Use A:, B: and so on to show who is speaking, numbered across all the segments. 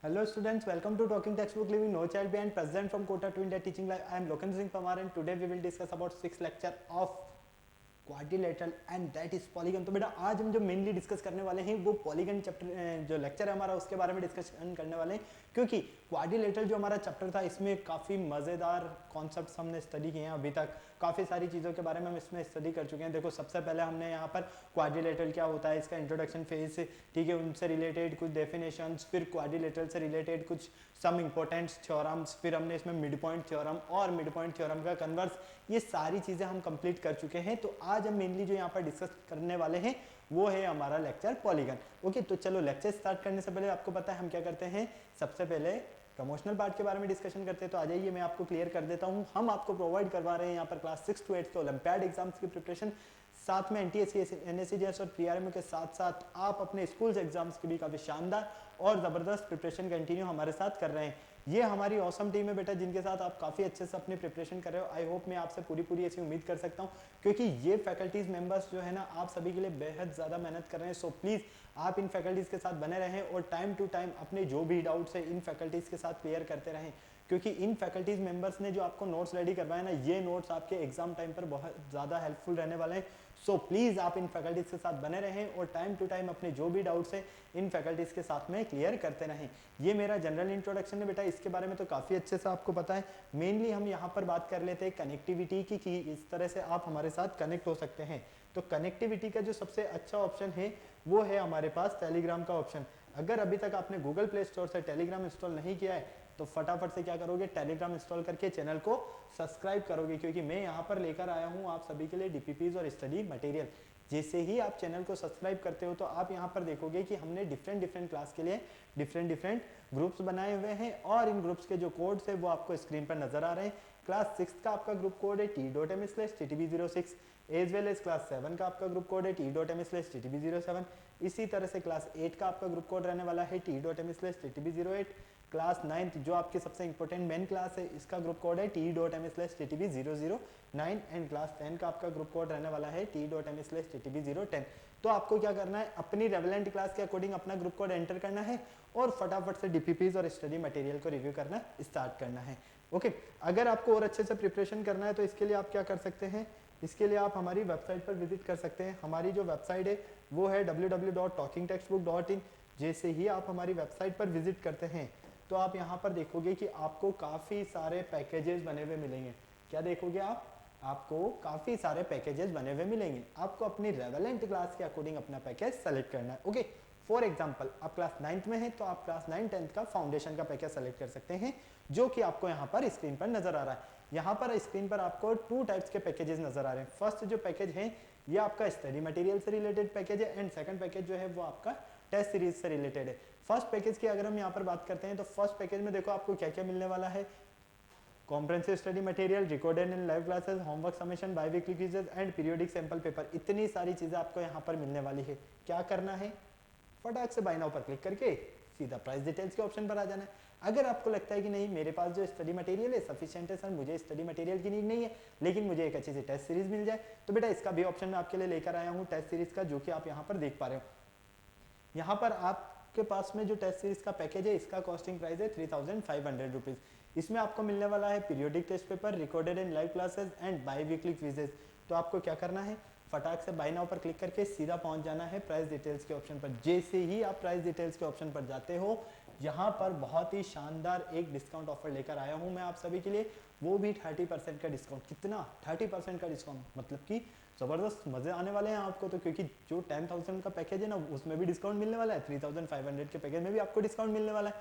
A: Hello students, welcome to Talking Textbook Living No Child Behind, president from Kota to India Teaching Live. I am Loken Singh Pamar and today we will discuss about 6th lecture of quadrilateral and that is polygon. तो बेटा आज हम जो mainly discuss करने वाले हैं वो polygon chapter जो लेक्चर है हमारा उसके बारे में डिस्कशन करने वाले हैं, क्योंकि क्वाड्रिलेटरल जो हमारा चैप्टर था इसमें काफ़ी मज़ेदार कॉन्सेप्ट्स हमने स्टडी किए हैं। अभी तक काफ़ी सारी चीज़ों के बारे में हम इसमें स्टडी कर चुके हैं। देखो सबसे पहले हमने यहाँ पर क्वाड्रिलेटरल क्या होता है इसका इंट्रोडक्शन फेज, ठीक है, उनसे रिलेटेड कुछ डेफिनेशंस, फिर क्वाड्रिलेटरल से रिलेटेड कुछ सम इंपॉर्टेंट थ्योरम्स, फिर हमने इसमें मिड पॉइंट थ्योरम और मिड पॉइंट थ्योरम का कन्वर्स, ये सारी चीज़ें हम कंप्लीट कर चुके हैं। तो आज हम मेनली जो यहाँ पर डिस्कस करने वाले हैं वो है हमारा लेक्चर पॉलीगन। ओके, तो चलो लेक्चर स्टार्ट करने से पहले आपको पता है हम क्या करते हैं, सबसे पहले प्रमोशनल पार्ट के बारे में डिस्कशन करते हैं। तो आ जाइए मैं आपको क्लियर कर देता हूँ। हम आपको प्रोवाइड करवा रहे हैं यहाँ पर क्लास 6 to 8 के ओलंपियाड एग्जाम्स की प्रिपरेशन, साथ में एनटीएससी, एनएससीजीएस और पीआरएमओ के साथ साथ आप अपने स्कूल्स एग्जाम्स की भी काफ़ी शानदार और ज़बरदस्त प्रिपरेशन कंटिन्यू हमारे साथ कर रहे हैं। ये हमारी ऑसम टीम है बेटा, जिनके साथ आप काफ़ी अच्छे से अपनी प्रिपरेशन कर रहे हो। आई होप मैं आपसे पूरी ऐसी उम्मीद कर सकता हूँ, क्योंकि ये फैकल्टीज़ मेंबर्स जो है ना आप सभी के लिए बेहद ज़्यादा मेहनत कर रहे हैं। सो प्लीज़ आप इन फैकल्टीज़ के साथ बने रहें और टाइम टू टाइम अपने जो भी डाउट्स है इन फैकल्टीज़ के साथ क्लियर करते रहें, क्योंकि इन फैकल्टीज़ मेंबर्स ने जो आपको नोट्स रेडी करवाए ना, ये नोट्स आपके एग्जाम टाइम पर बहुत ज़्यादा हेल्पफुल रहने वाले हैं। सो प्लीज़ आप इन फैकल्टीज़ के साथ बने रहें और टाइम टू टाइम अपने जो भी डाउट्स है इन फैकल्टीज़ के साथ में क्लियर करते रहें। ये मेरा जनरल इंट्रोडक्शन है बेटा, इसके बारे में तो काफ़ी अच्छे से आपको पता है। मेनली हम यहाँ पर बात कर लेते हैं कनेक्टिविटी की कि इस तरह से आप हमारे साथ कनेक्ट हो सकते हैं। तो कनेक्टिविटी का जो सबसे अच्छा ऑप्शन है वो है हमारे पास टेलीग्राम का ऑप्शन। अगर अभी तक आपने गूगल प्ले स्टोर से टेलीग्राम इंस्टॉल नहीं किया है तो फटाफट से क्या करोगे, टेलीग्राम इंस्टॉल करके चैनल को सब्सक्राइब करोगे, क्योंकि मैं यहाँ पर लेकर आया हूँ आप सभी के लिए डीपीपीज और स्टडी मटेरियल। जैसे ही आप चैनल को सब्सक्राइब करते हो तो आप यहाँ पर देखोगे कि हमने डिफरेंट क्लास के लिए डिफरेंट ग्रुप्स बनाए हुए हैं और इन ग्रुप्स के जो कोड्स है वो आपको स्क्रीन पर नजर आ रहे हैं। क्लास 6 का आपका ग्रुप कोड है t.m/ttb06, as well as class 7 का आपका ग्रुप कोड है t.m/ttb07। इसी तरह से क्लास 8 का आपका ग्रुप कोड रहने वाला है t.m/ttb08। क्लास 9 जो आपकी सबसे इंपॉर्टेंट मेन क्लास है इसका ग्रुप कोड है t.m/ttb009 एंड क्लास 10 का आपका ग्रुप कोड रहने वाला है t.m/ttb010। तो आपको क्या करना है, अपनी रेवेलेंट क्लास के अकॉर्डिंग अपना ग्रुप कोड एंटर करना है और फटाफट से डीपीपीज और स्टडी मटेरियल को रिव्यू करना स्टार्ट करना है। ओके, अगर आपको और अच्छे से प्रिपरेशन करना है तो इसके लिए आप क्या कर सकते हैं, इसके लिए आप हमारी वेबसाइट पर विजिट कर सकते हैं। हमारी जो वेबसाइट है वो है www.talkingtextbook.in। जैसे ही आप हमारी वेबसाइट पर विजिट करते हैं तो आप यहाँ पर देखोगे कि आपको काफ़ी सारे पैकेजेस बने हुए मिलेंगे। क्या देखोगे आप, आपको काफ़ी सारे पैकेजेस बने हुए मिलेंगे। आपको अपनी रेवेलेंट क्लास के अकॉर्डिंग अपना पैकेज सेलेक्ट करना है। ओके, फॉर एग्जाम्पल आप क्लास 9th में हैं तो आप क्लास 9 10th का फाउंडेशन का पैकेज सेलेक्ट कर सकते हैं, जो कि आपको यहाँ पर स्क्रीन पर नजर आ रहा है। यहाँ पर स्क्रीन पर आपको 2 टाइप्स के पैकेजेस नजर आ रहे हैं। फर्स्ट जो पैकेज है ये आपका स्टडी मटेरियल से रिलेटेड पैकेज है एंड सेकंड पैकेज जो है वो आपका टेस्ट सीरीज से रिलेटेड है। फर्स्ट पैकेज की अगर हम यहाँ पर बात करते हैं तो फर्स्ट पैकेज में देखो आपको क्या क्या मिलने वाला है, comprehensive study material, recorded and live classes, homework submission, biweekly quizzes and periodic sample paper. इतनी सारी चीजें आपको यहाँ पर मिलने वाली है। क्या करना है, फटाक से बाय नाउ पर क्लिक करके सीधा प्राइस डिटेल्स के ऑप्शन पर आ जाना है। अगर आपको लगता है कि नहीं मेरे पास जो स्टडी मटेरियल है सफिशिएंट है सर, मुझे स्टडी मटेरियल की नीड नहीं है लेकिन मुझे एक अच्छी सी टेस्ट सीरीज मिल जाए, तो बेटा इसका भी ऑप्शन मैं आपके लिए लेकर आया हूँ टेस्ट सीरीज का, जो कि आप यहाँ पर देख पा रहे हो। यहाँ पर आपके पास में जो टेस्ट सीरीज का पैकेज है इसका कॉस्टिंग प्राइस है 3500 रुपीज़। इसमें आपको मिलने वाला है periodic test paper, recorded and live classes and biweekly quizzes. तो आपको क्या करना है, फटाक से बाय नाउ पर क्लिक करके सीधा पहुंच जाना है प्राइस डिटेल्स के ऑप्शन पर। जैसे ही आप प्राइस डिटेल्स के ऑप्शन पर जाते हो, यहाँ पर बहुत ही शानदार एक डिस्काउंट ऑफर लेकर आया हूँ मैं आप सभी के लिए, वो भी 30% का डिस्काउंट। कितना, 30% का डिस्काउंट, मतलब कि ज़बरदस्त मज़े आने वाले हैं आपको। तो क्योंकि जो 10,000 का पैकेज है ना उसमें भी डिस्काउंट मिलने वाला है, 3,500 के पैकेज में भी आपको डिस्काउंट मिलने वाला है।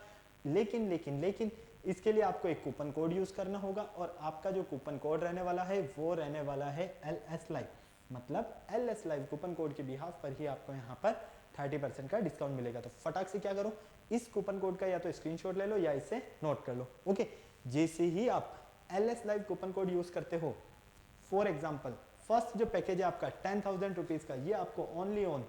A: लेकिन इसके लिए आपको एक कूपन कोड यूज़ करना होगा और आपका जो कूपन कोड रहने वाला है वो रहने वाला है LS लाइव। मतलब LS लाइव कूपन कोड के बिहाफ पर ही आपको यहाँ पर 30% का डिस्काउंट मिलेगा। तो फटाक से क्या करो, इस कूपन कोड का या तो स्क्रीनशॉट ले लो या इसे नोट कर लो। ओके, जैसे ही आप LS live coupon code use करते हो, फॉर एग्जाम्पल फर्स्ट जो पैकेज है आपका 10,000 रुपीज़ का, ये आपको ओनली ऑन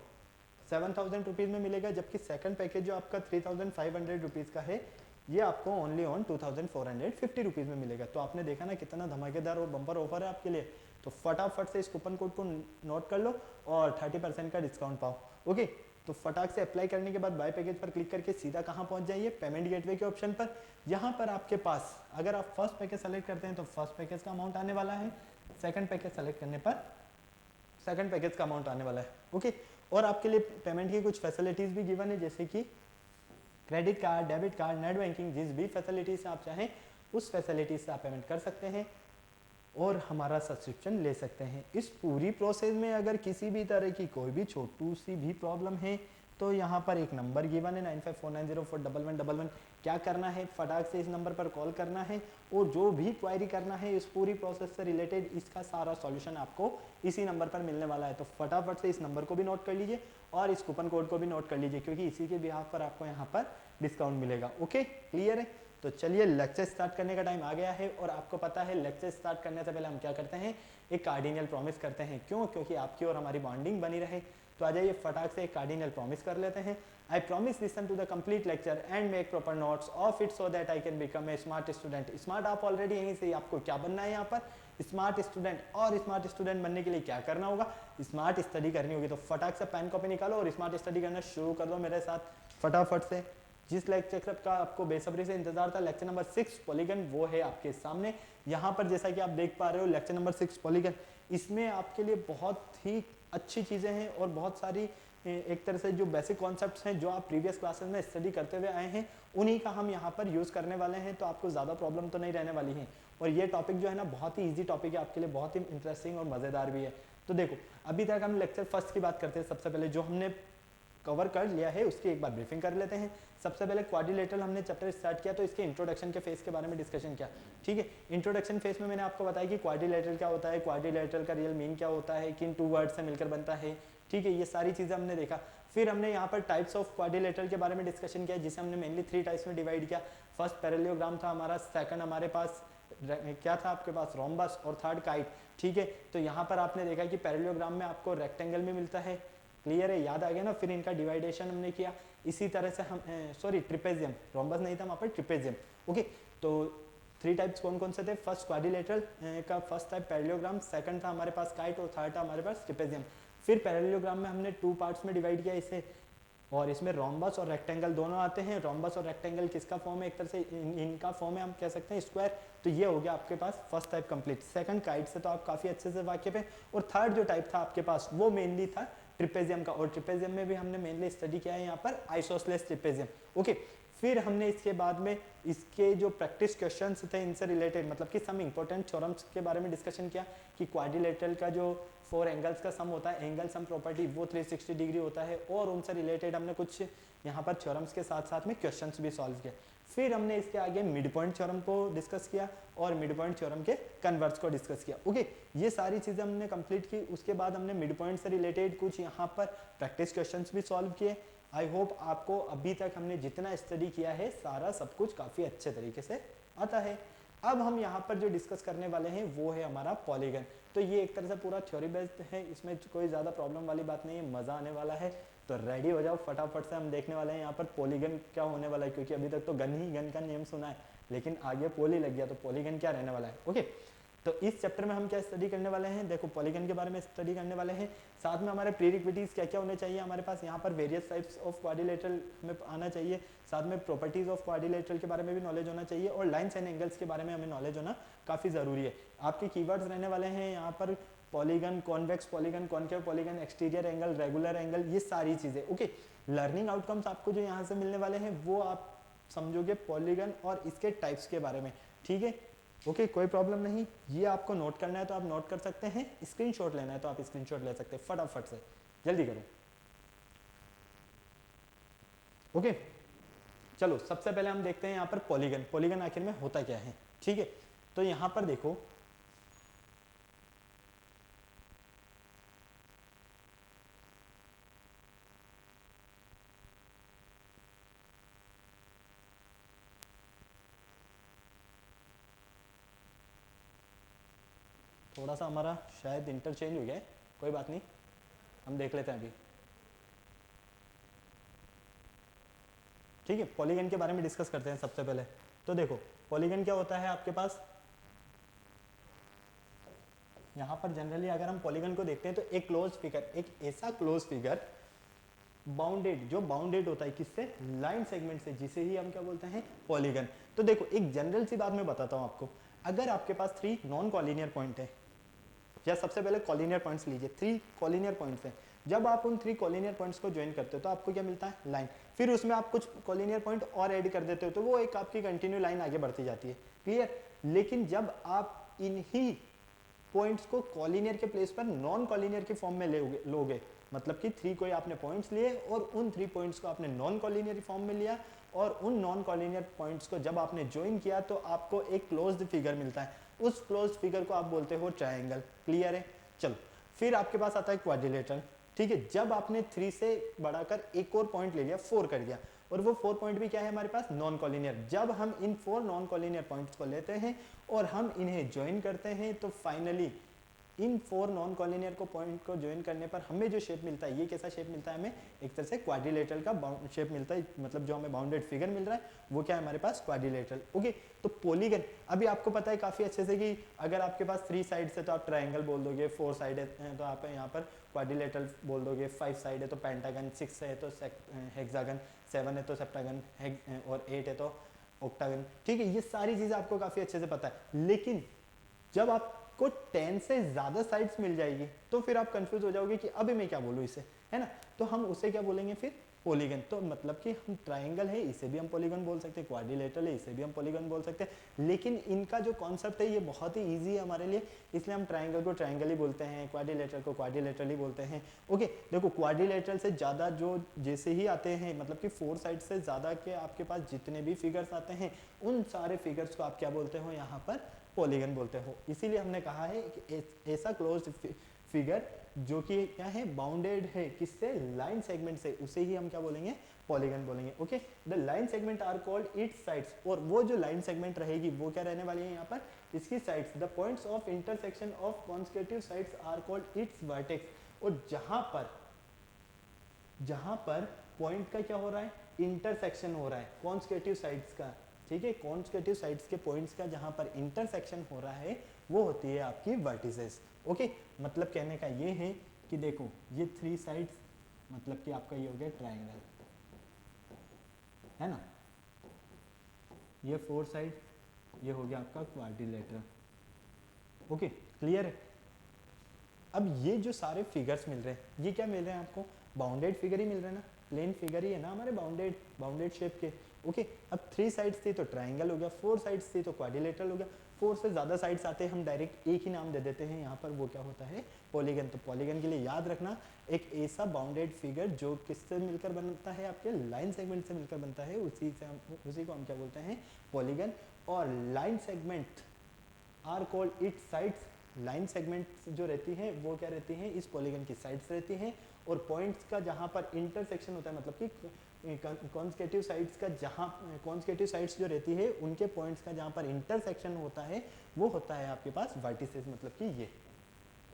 A: 7,000 रुपीज़ में मिलेगा, जबकि सेकंड पैकेज जो आपका 3,500 रुपीज़ का है ये आपको ओनली ऑन 2,450 रुपीज़ में मिलेगा। तो आपने देखा ना कितना धमाकेदार और बम्पर ऑफर है आपके लिए। तो फटाफट से इस कूपन कोड को नोट कर लो और 30% का डिस्काउंट पाओ। ओके, तो फटाक से अप्लाई करने के बाद बाय पैकेज पर क्लिक करके सीधा कहाँ पहुंच जाइए, पेमेंट गेटवे के ऑप्शन पर। यहाँ पर आपके पास अगर आप फर्स्ट पैकेज सेलेक्ट करते हैं तो फर्स्ट पैकेज का अमाउंट आने वाला है, सेकंड पैकेज सेलेक्ट करने पर सेकंड पैकेज का अमाउंट आने वाला है। ओके, और आपके लिए पेमेंट की कुछ फैसिलिटीज भी गिवन है, जैसे कि credit card, debit card, net banking, जिस भी फैसिलिटीज से आप चाहें उस फैसिलिटीज से आप पेमेंट कर सकते हैं और हमारा सब्सक्रिप्शन ले सकते हैं। इस पूरी प्रोसेस में अगर किसी भी तरह की कोई भी छोटू सी भी प्रॉब्लम है तो यहाँ पर एक नंबर गिवन है 9549041111। क्या करना है, फटाक से इस नंबर पर कॉल करना है और जो भी क्वायरी करना है इस पूरी प्रोसेस से रिलेटेड, इसका सारा सॉल्यूशन आपको इसी नंबर पर मिलने वाला है। तो फटाफट से इस नंबर को भी नोट कर लीजिए और इस कूपन कोड को भी नोट कर लीजिए, क्योंकि इसी के बिहाफ पर आपको यहाँ पर डिस्काउंट मिलेगा। ओके, क्लियर है? तो चलिए लेक्चर स्टार्ट करने का टाइम आ गया है और आपको पता है लेक्चर स्टार्ट करने से पहले हम क्या करते हैं, एक कार्डिनल प्रॉमिस करते हैं। क्यों? क्योंकि आपकी और हमारी बॉन्डिंग बनी रहे। तो आ जाइए फटाक से एक कार्डिनल प्रॉमिस कर लेते हैं। I promise listen to the complete lecture and make proper notes of it so that I can become a smart student. Smart आप ऑलरेडी यहीं से, आपको क्या बनना है यहाँ पर, स्मार्ट स्टूडेंट। और स्मार्ट स्टूडेंट बनने के लिए क्या करना होगा, स्मार्ट स्टडी करनी होगी। तो फटाक से पेन कॉपी निकालो और स्मार्ट स्टडी करना शुरू कर दो मेरे साथ फटाफट से। जिस लेक्चर का आपको बेसब्री से इंतजार था, लेक्चर नंबर 6 पॉलीगन, वो है आपके सामने। यहाँ पर जैसा कि आप देख पा रहे हो लेक्चर नंबर 6 पॉलीगन, इसमें आपके लिए बहुत ही अच्छी चीज़ें हैं और बहुत सारी एक तरह से जो बेसिक कॉन्सेप्ट्स हैं जो आप प्रीवियस क्लासेस में स्टडी करते हुए आए हैं, उन्हीं का हम यहाँ पर यूज़ करने वाले हैं। तो आपको ज़्यादा प्रॉब्लम तो नहीं रहने वाली है। और ये टॉपिक जो है ना बहुत ही ईजी टॉपिक है आपके लिए, बहुत ही इंटरेस्टिंग और मज़ेदार भी है। तो देखो, अभी तक हम लेक्चर फर्स्ट की बात करते हैं। सबसे पहले जो हमने कवर कर लिया है उसकी एक बार ब्रीफिंग कर लेते हैं। सबसे पहले क्वाड्रिलेटरल हमने चैप्टर स्टार्ट किया, तो इसके इंट्रोडक्शन के फेस के बारे में डिस्कशन किया। ठीक है, इंट्रोडक्शन फेस में मैंने आपको बताया कि क्वाड्रिलेटरल क्या होता है, क्वाड्रिलेटरल का रियल मीन क्या होता है, किन टू वर्ड से मिलकर बनता है। ठीक है, ये सारी चीज़ें हमने देखा। फिर हमने यहाँ पर टाइप्स ऑफ क्वाड्रिलेटरल के बारे में डिस्कशन किया, जिसे हमने मेनली 3 टाइप्स में डिवाइड किया। फर्स्ट पैरेललोग्राम था हमारा, सेकंड हमारे पास क्या था आपके पास, रोम्बस, और थर्ड काइट। ठीक है, तो यहाँ पर आपने देखा कि पैरेललोग्राम में आपको रेक्टेंगल में मिलता है। क्लियर है, याद आ गया ना? फिर इनका डिवाइडेशन हमने किया। इसी तरह से हम सॉरी ट्रिपेजियम, रोम्बस नहीं था वहाँ पर, ट्रिपेजियम। ओके, तो 3 टाइप्स कौन कौन से थे? फर्स्ट क्वाड्रिलेटरल का फर्स्ट टाइप पैरेललोग्राम, सेकंड था हमारे पास काइट और थर्ड था हमारे पास ट्रिपेजियम। फिर पैरेललोग्राम में हमने 2 पार्ट्स में डिवाइड किया इसे, और इसमें रोम्बस और रेक्टेंगल दोनों आते हैं। रोम्बस और रेक्टेंगल किसका फॉर्म है? एक तरह से इनका फॉर्म है, हम कह सकते हैं स्क्वायर। तो ये हो गया आपके पास फर्स्ट टाइप कंप्लीट। सेकंड काइट से तो आप काफ़ी अच्छे से वाकिफ है। और थर्ड जो टाइप था आपके पास वो मेनली था ट्रिपेजियम का, और ट्रिपेजियम में भी हमने मेनली स्टडी किया है यहाँ पर आइसोसेलेस ट्रिपेजियम। ओके, फिर हमने इसके बाद में इसके जो प्रैक्टिस क्वेश्चंस थे इनसे रिलेटेड, मतलब कि सम इंपॉर्टेंट थ्योरम्स के बारे में डिस्कशन किया कि क्वाड्रिलेटरल का जो 4 एंगल्स का सम होता है, एंगल सम प्रॉपर्टी, वो 360 डिग्री होता है। और उनसे रिलेटेड हमने कुछ यहाँ पर थ्योरम्स के साथ साथ में क्वेश्चंस भी सॉल्व किए। फिर हमने इसके आगे मिड पॉइंट थ्योरम को डिस्कस किया और मिड पॉइंट थ्योरम के कन्वर्स को डिस्कस किया। ओके, ये सारी चीज़ें हमने कंप्लीट की। उसके बाद हमने मिड पॉइंट से रिलेटेड कुछ यहाँ पर प्रैक्टिस क्वेश्चंस भी सॉल्व किए। आई होप आपको अभी तक हमने जितना स्टडी किया है सारा सब कुछ काफ़ी अच्छे तरीके से आता है। अब हम यहाँ पर जो डिस्कस करने वाले हैं वो है हमारा पॉलीगन। तो ये एक तरह से पूरा थ्योरी बेस्ड है, इसमें कोई ज़्यादा प्रॉब्लम वाली बात नहीं है, मज़ा आने वाला है। तो रेडी हो जाओ, फटाफट से हम देखने वाले हैं यहाँ पर पॉलीगन क्या होने वाला है, क्योंकि अभी तक तो गन का नेम सुना है, लेकिन आगे पोली लग गया, तो पॉलीगन क्या रहने वाला है। ओके, तो इस चैप्टर में हम क्या स्टडी करने वाले हैं, देखो पॉलीगन के बारे में स्टडी करने वाले हैं। साथ में हमारे प्रीरिक्विजिट्स क्या क्या होने चाहिए हमारे पास, यहाँ पर वेरियस टाइप्स ऑफ क्वाड्रिलेटरल में आना चाहिए। साथ में प्रॉपर्टीज ऑफ क्वाड्रिलेटरल के बारे में भी नॉलेज होना चाहिए, और लाइन्स एंड एंगल्स के बारे में हमें नॉलेज होना काफ़ी ज़रूरी है। आपके कीवर्ड्स रहने वाले हैं यहाँ पर polygon, convex polygon, concave polygon, exterior angle, regular angle, ये सारी चीज़ें। ओके, लर्निंग आउटकम्स आपको जो यहाँ से मिलने वाले हैं वो आप समझोगे पॉलीगन और इसके टाइप्स के बारे में। ठीक है, ओके, कोई प्रॉब्लम नहीं। ये आपको नोट करना है तो आप नोट कर सकते हैं, स्क्रीनशॉट लेना है तो आप स्क्रीनशॉट ले सकते हैं। फटाफट से जल्दी करो। ओके, चलो सबसे पहले हम देखते हैं यहाँ पर पॉलीगन। पॉलीगन आखिर में होता क्या है। ठीक है, तो यहाँ पर देखो थोड़ा सा हमारा शायद इंटरचेंज हो गया है, कोई बात नहीं, हम देख लेते हैं अभी। ठीक है, पॉलीगन के बारे में डिस्कस करते हैं सबसे पहले। तो देखो पॉलीगन क्या होता है आपके पास, यहाँ पर जनरली अगर हम पॉलीगन को देखते हैं तो एक क्लोज फिगर, एक ऐसा क्लोज फिगर बाउंडेड, जो बाउंडेड होता है किससे, लाइन सेगमेंट से, जिसे ही हम क्या बोलते हैं, पॉलीगन। तो देखो एक जनरल सी बात मैं बताता हूं आपको, अगर आपके पास 3 नॉन कॉलिनियर पॉइंट है, या सबसे पहले कॉलिनियर पॉइंट्स लीजिए, 3 कॉलिनियर पॉइंट्स हैं, जब आप उन 3 कॉलिनियर पॉइंट्स को ज्वाइन करते हो तो आपको क्या मिलता है, लाइन। फिर उसमें आप कुछ कॉलिनियर पॉइंट और ऐड कर देते हो तो वो एक आपकी कंटिन्यू लाइन आगे बढ़ती जाती है, क्लियर। लेकिन जब आप इन्हीं पॉइंट्स को कॉलिनियर के प्लेस पर नॉन कॉलिनियर के फॉर्म में लोगे, मतलब कि 3 कोई आपने पॉइंट्स लिए और उन 3 पॉइंट्स को आपने नॉन कॉलिनियर फॉर्म में लिया, और उन नॉन कॉलिनियर पॉइंट्स को जब आपने ज्वाइन किया तो आपको एक क्लोज्ड फिगर मिलता है, उस क्लोज्ड फिगर को आप बोलते हो ट्रायंगल, क्लियर है। चलो फिर आपके पास आता है क्वाड्रिलेटरल, ठीक है। जब आपने 3 से बढ़ाकर एक और पॉइंट ले लिया, 4 कर दिया, और वो 4 पॉइंट भी क्या है हमारे पास, नॉन कॉलिनियर। जब हम इन 4 नॉन कॉलिनियर पॉइंट्स को लेते हैं और हम इन्हें ज्वाइन करते हैं तो फाइनली इन 4 नॉन कॉलिनियर को पॉइंट को ज्वाइन करने पर हमें जो शेप मिलता है, ये कैसा शेप मिलता है हमें, एक तरह से क्वाड्रिलेटरल का शेप मिलता है, मतलब जो हमें बाउंडेड फिगर मिल रहा है वो क्या है हमारे पास, क्वाड्रिलेटरल। ओके, तो पॉलीगन अभी आपको पता है काफी अच्छे से कि अगर आपके पास 3 साइड्स है तो आप ट्राइंगल बोल दोगे, 4 साइड है तो आप यहाँ पर क्वाड्रिलेटरल बोल दोगे, 5 साइड है तो पेंटागन, 6 है तो हेक्सागन, 7 है तो सेप्टागन, और 8 है तो ऑक्टागन, ठीक है। ये सारी चीजें आपको काफी अच्छे से पता है। लेकिन जब आपको 10 से ज्यादा साइड्स मिल जाएगी तो फिर आप कंफ्यूज हो जाओगे कि अभी मैं क्या बोलूं इसे, है ना। तो हम उसे क्या बोलेंगे फिर, पॉलीगन। तो मतलब कि हम ट्राइंगल है इसे भी हम पॉलीगन बोल सकते हैं, क्वाड्रिलेटरल है इसे भी हम पॉलीगन बोल सकते हैं, लेकिन इनका जो कॉन्सेप्ट है ये बहुत ही ईजी है हमारे लिए, इसलिए हम ट्राइंगल को ट्राइंगल ही बोलते हैं, क्वाड्रिलेटरल को क्वाड्रिलेटरल ही बोलते हैं। ओके, देखो क्वाड्रिलेटरल से ज़्यादा जो जैसे ही आते हैं, मतलब कि 4 साइड से ज़्यादा के आपके पास जितने भी फिगर्स आते हैं उन सारे फिगर्स को आप क्या बोलते हो यहाँ पर, पॉलीगन बोलते हो। इसीलिए हमने कहा है कि ऐसा क्लोज्ड फिगर जो कि क्या है, बाउंडेड है किससे, लाइन सेगमेंट से, उसे ही हम क्या बोलेंगे, पॉलीगन बोलेंगे। Okay, the line segment are called its sides, और वो जो लाइन सेगमेंट रहेगी वो क्या रहने वाली है यहाँ पर, इसकी sides. The points of intersection of consecutive sides are called its vertex, और जहां पर पॉइंट का क्या हो रहा है, इंटरसेक्शन हो रहा है कॉन्सेक्यूटिव साइड्स का, ठीक है। कॉन्सेक्यूटिव साइड्स के पॉइंट्स का जहां पर इंटरसेक्शन हो रहा है वो होती है आपकी वर्टिसेस। ओके, मतलब कहने का ये है कि देखो ये 3 साइड्स, मतलब कि आपका ये हो गया ट्राइंगल, है ना, ये 4 साइड, ये हो गया आपका क्वाड्रिलेटरल। ओके, क्लियर है। अब ये जो सारे फिगर्स मिल रहे हैं ये क्या मिल रहे हैं आपको, बाउंडेड फिगर ही मिल रहे हैं ना, प्लेन फिगर ही है ना हमारे, बाउंडेड शेप के। ओके, अब 3 साइड्स थी तो ट्राइंगल हो गया, 4 साइड्स थी तो क्वाड्रिलेटरल हो गया, 4 से ज़्यादा साइड्स आते हैं हम डायरेक्ट एक ही नाम दे देते हैं यहाँ पर, वो क्या होता है, पॉलीगन। तो पॉलीगन के लिए याद रखना एक ऐसा बाउंडेड फिगर जो किससे मिलकर बनता है, आपके लाइन सेगमेंट से मिलकर बनता है, उसी को हम क्या बोलते हैं, पॉलीगन। और line segment are called its sides, line segment जो रहती हैं वो क्या रहती हैं, इस पॉलीगन की साइड्स रहती हैं। और पॉइंट्स का जहाँ पर इंटरसेक्शन होता है, मतलब कि कॉन्सेक्यूटिव साइड्स का, जहाँ कॉन्सेक्यूटिव साइड्स जो रहती है उनके पॉइंट्स का जहाँ पर इंटरसेक्शन होता है वो होता है आपके पास वर्टिसेस, मतलब कि ये।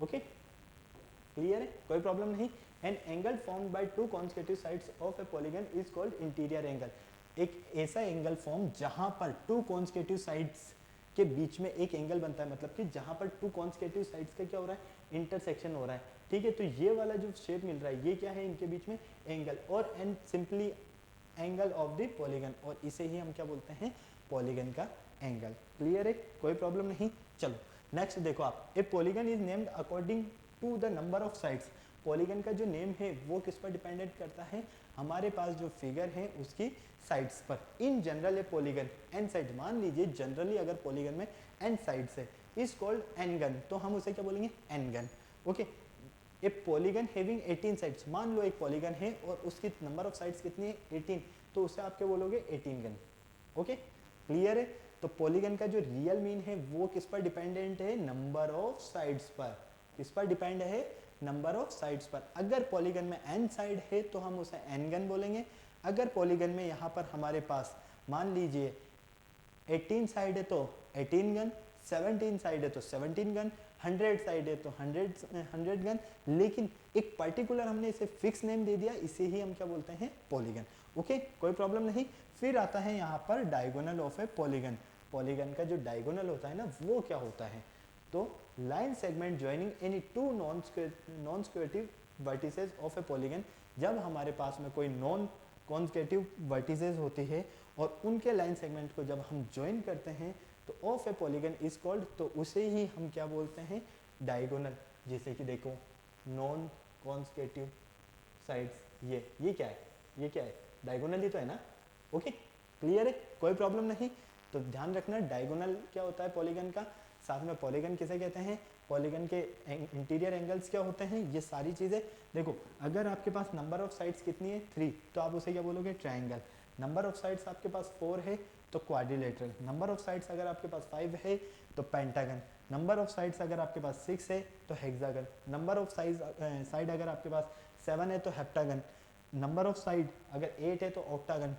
A: ओके, क्लियर है, कोई प्रॉब्लम नहीं। An angle formed by 2 consecutive sides of a polygon is called interior angle, एक ऐसा एंगल फॉर्म जहाँ पर 2 कॉन्सेक्यूटिव साइड्स के बीच में एक एंगल बनता है, मतलब कि जहाँ पर 2 कॉन्सेक्यूटिव साइड्स का क्या हो रहा है, इंटरसेक्शन हो रहा है, ठीक है। तो ये वाला जो शेप मिल रहा है ये क्या है, इनके बीच में एंगल, और and simply angle of the polygon, और इसे ही हम क्या बोलते हैं, पॉलीगन का एंगल। क्लियर है, कोई प्रॉब्लम नहीं। चलो नेक्स्ट देखो आप, a polygon is named according to the number of sides, polygon का जो नेम है वो किस पर डिपेंडेंट करता है, हमारे पास जो फिगर है उसकी साइड्स पर। In general a polygon n side, मान लीजिए जनरली अगर पॉलीगन में एन साइड्स है, इज कॉल्ड एन गन, तो हम उसे क्या बोलेंगे, n gon. Okay, a polygon having 18 sides, मान लो एक पॉलीगन है और उसकी नंबर ऑफ साइड्स कितनी है, 18, तो उसे आप क्या बोलोगे, 18 गन। ओके, क्लियर है। तो पॉलीगन का जो रियल मीन है वो किस पर डिपेंडेंट है, नंबर ऑफ साइड्स पर। किस पर डिपेंड है, नंबर ऑफ साइड्स पर। अगर पॉलीगन में n साइड है तो हम उसे n गन बोलेंगे। अगर पॉलीगन में यहाँ पर हमारे पास मान लीजिए 18 साइड है तो 18 गन, 17 साइड है तो 17 गन, 100 साइड है तो 100 गन, लेकिन एक पर्टिकुलर हमने इसे फिक्स नेम दे दिया, इसे ही हम क्या बोलते हैं, पॉलीगन। ओके, कोई प्रॉब्लम नहीं। फिर आता है यहाँ पर diagonal of a polygon, polygon का जो डायगोनल होता है ना वो क्या होता है, तो line segment joining any 2 non consecutive vertices of a polygon, जब हमारे पास में कोई नॉन कॉन्सेक्यूटिव वर्टिसेस होती है और उनके लाइन सेगमेंट को जब हम ज्वाइन करते हैं तो of a polygon is called, तो उसे ही हम क्या बोलते हैं, डायगोनल। जैसे कि देखो नॉन कॉन्सेक्यूटिव साइड्स, ये क्या है, ये क्या है, डायगोनल ही तो है ना। ओके क्लियर है, कोई प्रॉब्लम नहीं। तो ध्यान रखना डायगोनल क्या होता है पॉलीगन का, साथ में पॉलीगन किसे कहते हैं, पॉलीगन के इंटीरियर एंगल्स क्या होते हैं, ये सारी चीज़ें। देखो अगर आपके पास नंबर ऑफ साइड्स कितनी है 3, तो आप उसे क्या बोलोगे, ट्रायंगल। नंबर ऑफ साइड्स आपके पास 4 है तो क्वाड्रिलेटरल। नंबर ऑफ साइड्स अगर आपके पास 5 है तो पेंटागन। नंबर ऑफ साइड्स अगर आपके पास 6 है तो हेक्सागन। नंबर ऑफ साइड अगर आपके पास 7 है तो हेप्टागन। नंबर ऑफ साइड अगर 8 है तो ऑक्टागन,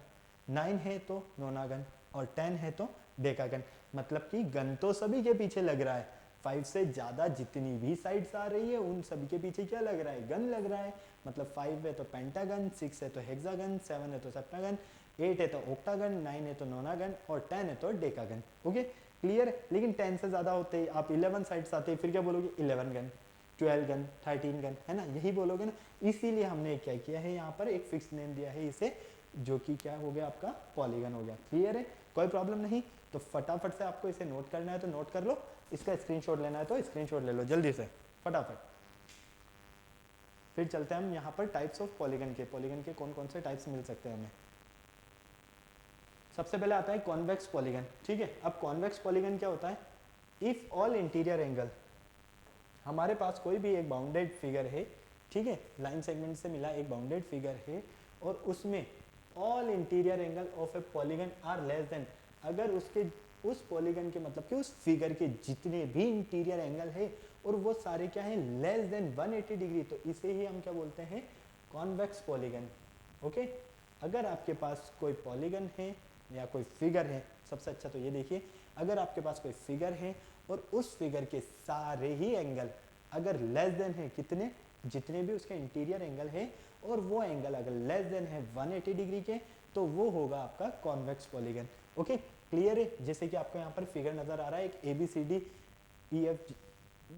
A: 9 है तो नोनागन और 10 है तो डेकागन। मतलब कि गन तो सभी के पीछे लग रहा है, 5 से ज़्यादा जितनी भी साइड्स आ रही है उन सभी के पीछे क्या लग रहा है, गन लग रहा है। मतलब 5 है तो पेंटागन, 6 है तो हेक्सागन, 7 है तो सेप्टागन, 8 है तो ऑक्टागन, 9 है तो नोनागन और 10 है तो डेकागन। ओके क्लियर है। लेकिन 10 से ज़्यादा होते ही आप 11 साइड्स आते हैं, फिर क्या बोलोगे, 11 गन, 12 गन, 13 गन, है ना, यही बोलोगे ना। इसीलिए हमने क्या किया है, यहाँ पर एक फिक्स नेम दिया है इसे, जो कि क्या हो गया आपका, पॉलीगन हो गया। क्लियर है, कोई प्रॉब्लम नहीं। तो फटाफट से आपको इसे नोट करना है तो नोट कर लो, इसका स्क्रीनशॉट लेना है तो स्क्रीनशॉट ले लो जल्दी से फटाफट। फिर चलते हैं हम यहाँ पर टाइप्स ऑफ पॉलीगन के, पॉलीगन के कौन कौन से टाइप्स मिल सकते हैं हमें। सबसे पहले आता है कॉन्वेक्स पॉलीगन। ठीक है, अब कॉन्वेक्स पॉलीगन क्या होता है, इफ ऑल इंटीरियर एंगल, हमारे पास कोई भी एक बाउंडेड फिगर है, ठीक है, लाइन सेगमेंट से मिला एक बाउंडेड फिगर है और उसमें all interior angle of a polygon are less than, अगर उसके उस पॉलीगन के मतलब कि उस फिगर के जितने भी इंटीरियर एंगल है और वो सारे क्या है, लेस देन 180 डिग्री, तो इसे ही हम क्या बोलते हैं, कॉन्वेक्स पॉलीगन। ओके, अगर आपके पास कोई पॉलीगन है या कोई फिगर है, सबसे अच्छा तो ये देखिए, अगर आपके पास कोई फिगर है और उस फिगर के सारे ही एंगल अगर लेस देन है, कितने, जितने भी उसके इंटीरियर एंगल है और वो एंगल अगर लेस देन है 180 डिग्री के, तो वो होगा आपका कॉन्वेक्स पॉलीगन। ओके क्लियर है। जैसे कि आपको यहाँ पर फिगर नजर आ रहा है, एक ABCDEF,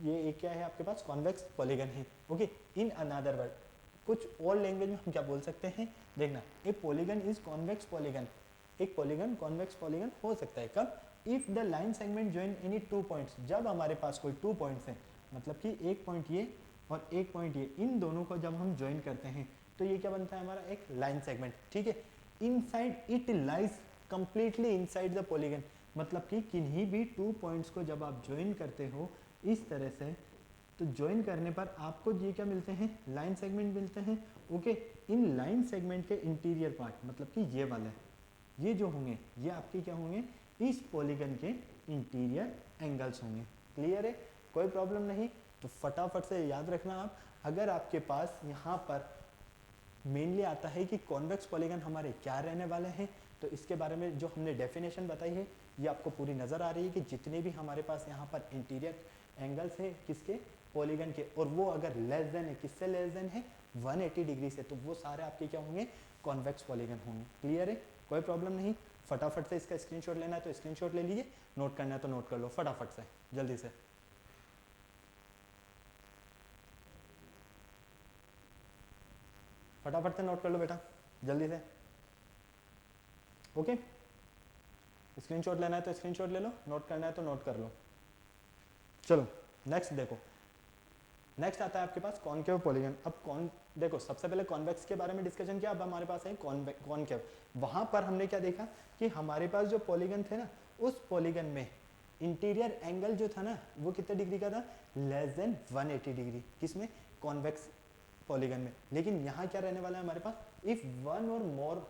A: ये एक क्या है आपके पास, कॉन्वेक्स पॉलीगन है। ओके, इन अनदर वर्ड, कुछ और लैंग्वेज में हम क्या बोल सकते हैं, देखना, ए पॉलीगन इज कॉन्वेक्स पॉलीगन, एक पॉलीगन कॉन्वेक्स पॉलीगन हो सकता है कब, if the line segment join any 2 points, जब हमारे पास कोई 2 पॉइंट्स हैं, मतलब कि एक पॉइंट ये और एक पॉइंट ये, इन दोनों को जब हम ज्वाइन करते हैं तो ये क्या बनता है हमारा, एक लाइन सेगमेंट। ठीक है, inside it lies completely inside the polygon, मतलब कि किन्हीं भी 2 पॉइंट्स को जब आप ज्वाइन करते हो इस तरह से, तो ज्वाइन करने पर आपको ये क्या मिलते हैं, लाइन सेगमेंट मिलते हैं। ओके, इन लाइन सेगमेंट के इंटीरियर पार्ट, मतलब कि ये वाला, ये जो होंगे ये आपके क्या होंगे, इस पॉलीगन के इंटीरियर एंगल्स होंगे। क्लियर है, कोई प्रॉब्लम नहीं। तो फटाफट से याद रखना आप, अगर आपके पास यहाँ पर मेनली आता है कि कॉन्वेक्स पॉलीगन हमारे क्या रहने वाले हैं, तो इसके बारे में जो हमने डेफिनेशन बताई है ये आपको पूरी नज़र आ रही है कि जितने भी हमारे पास यहाँ पर इंटीरियर एंगल्स है किसके, पॉलीगन के, और वो अगर लेस देन है, किससे लेस देन है, 180 डिग्री से, तो वो सारे आपके क्या होंगे, कॉन्वेक्स पॉलीगन होंगे। क्लियर है, कोई प्रॉब्लम नहीं। फटाफट से इसका स्क्रीनशॉट लेना है तो स्क्रीनशॉट ले लीजिए, नोट करना है तो नोट कर लो फटाफट से जल्दी से। फटाफट से नोट कर लो बेटा जल्दी से। ओके, स्क्रीनशॉट लेना है तो स्क्रीनशॉट ले लो, नोट करना है तो नोट कर लो। चलो नेक्स्ट देखो, नेक्स्ट आता है आपके पास कॉनकेव पॉलीगन। अब देखो सबसे पहले कॉन्वेक्स के बारे में डिस्कशन किया, अब हमारे पास है कॉनकेव। वहां पर हमने क्या देखा कि हमारे पास जो पॉलीगन थे ना, उस पॉलीगन में इंटीरियर एंगल जो था ना वो कितने डिग्री का था, लेस देन 180 डिग्री, किसमें, कॉन्वेक्स पॉलीगन में। लेकिन यहाँ क्या रहने वाला है हमारे पास, इफ वन और more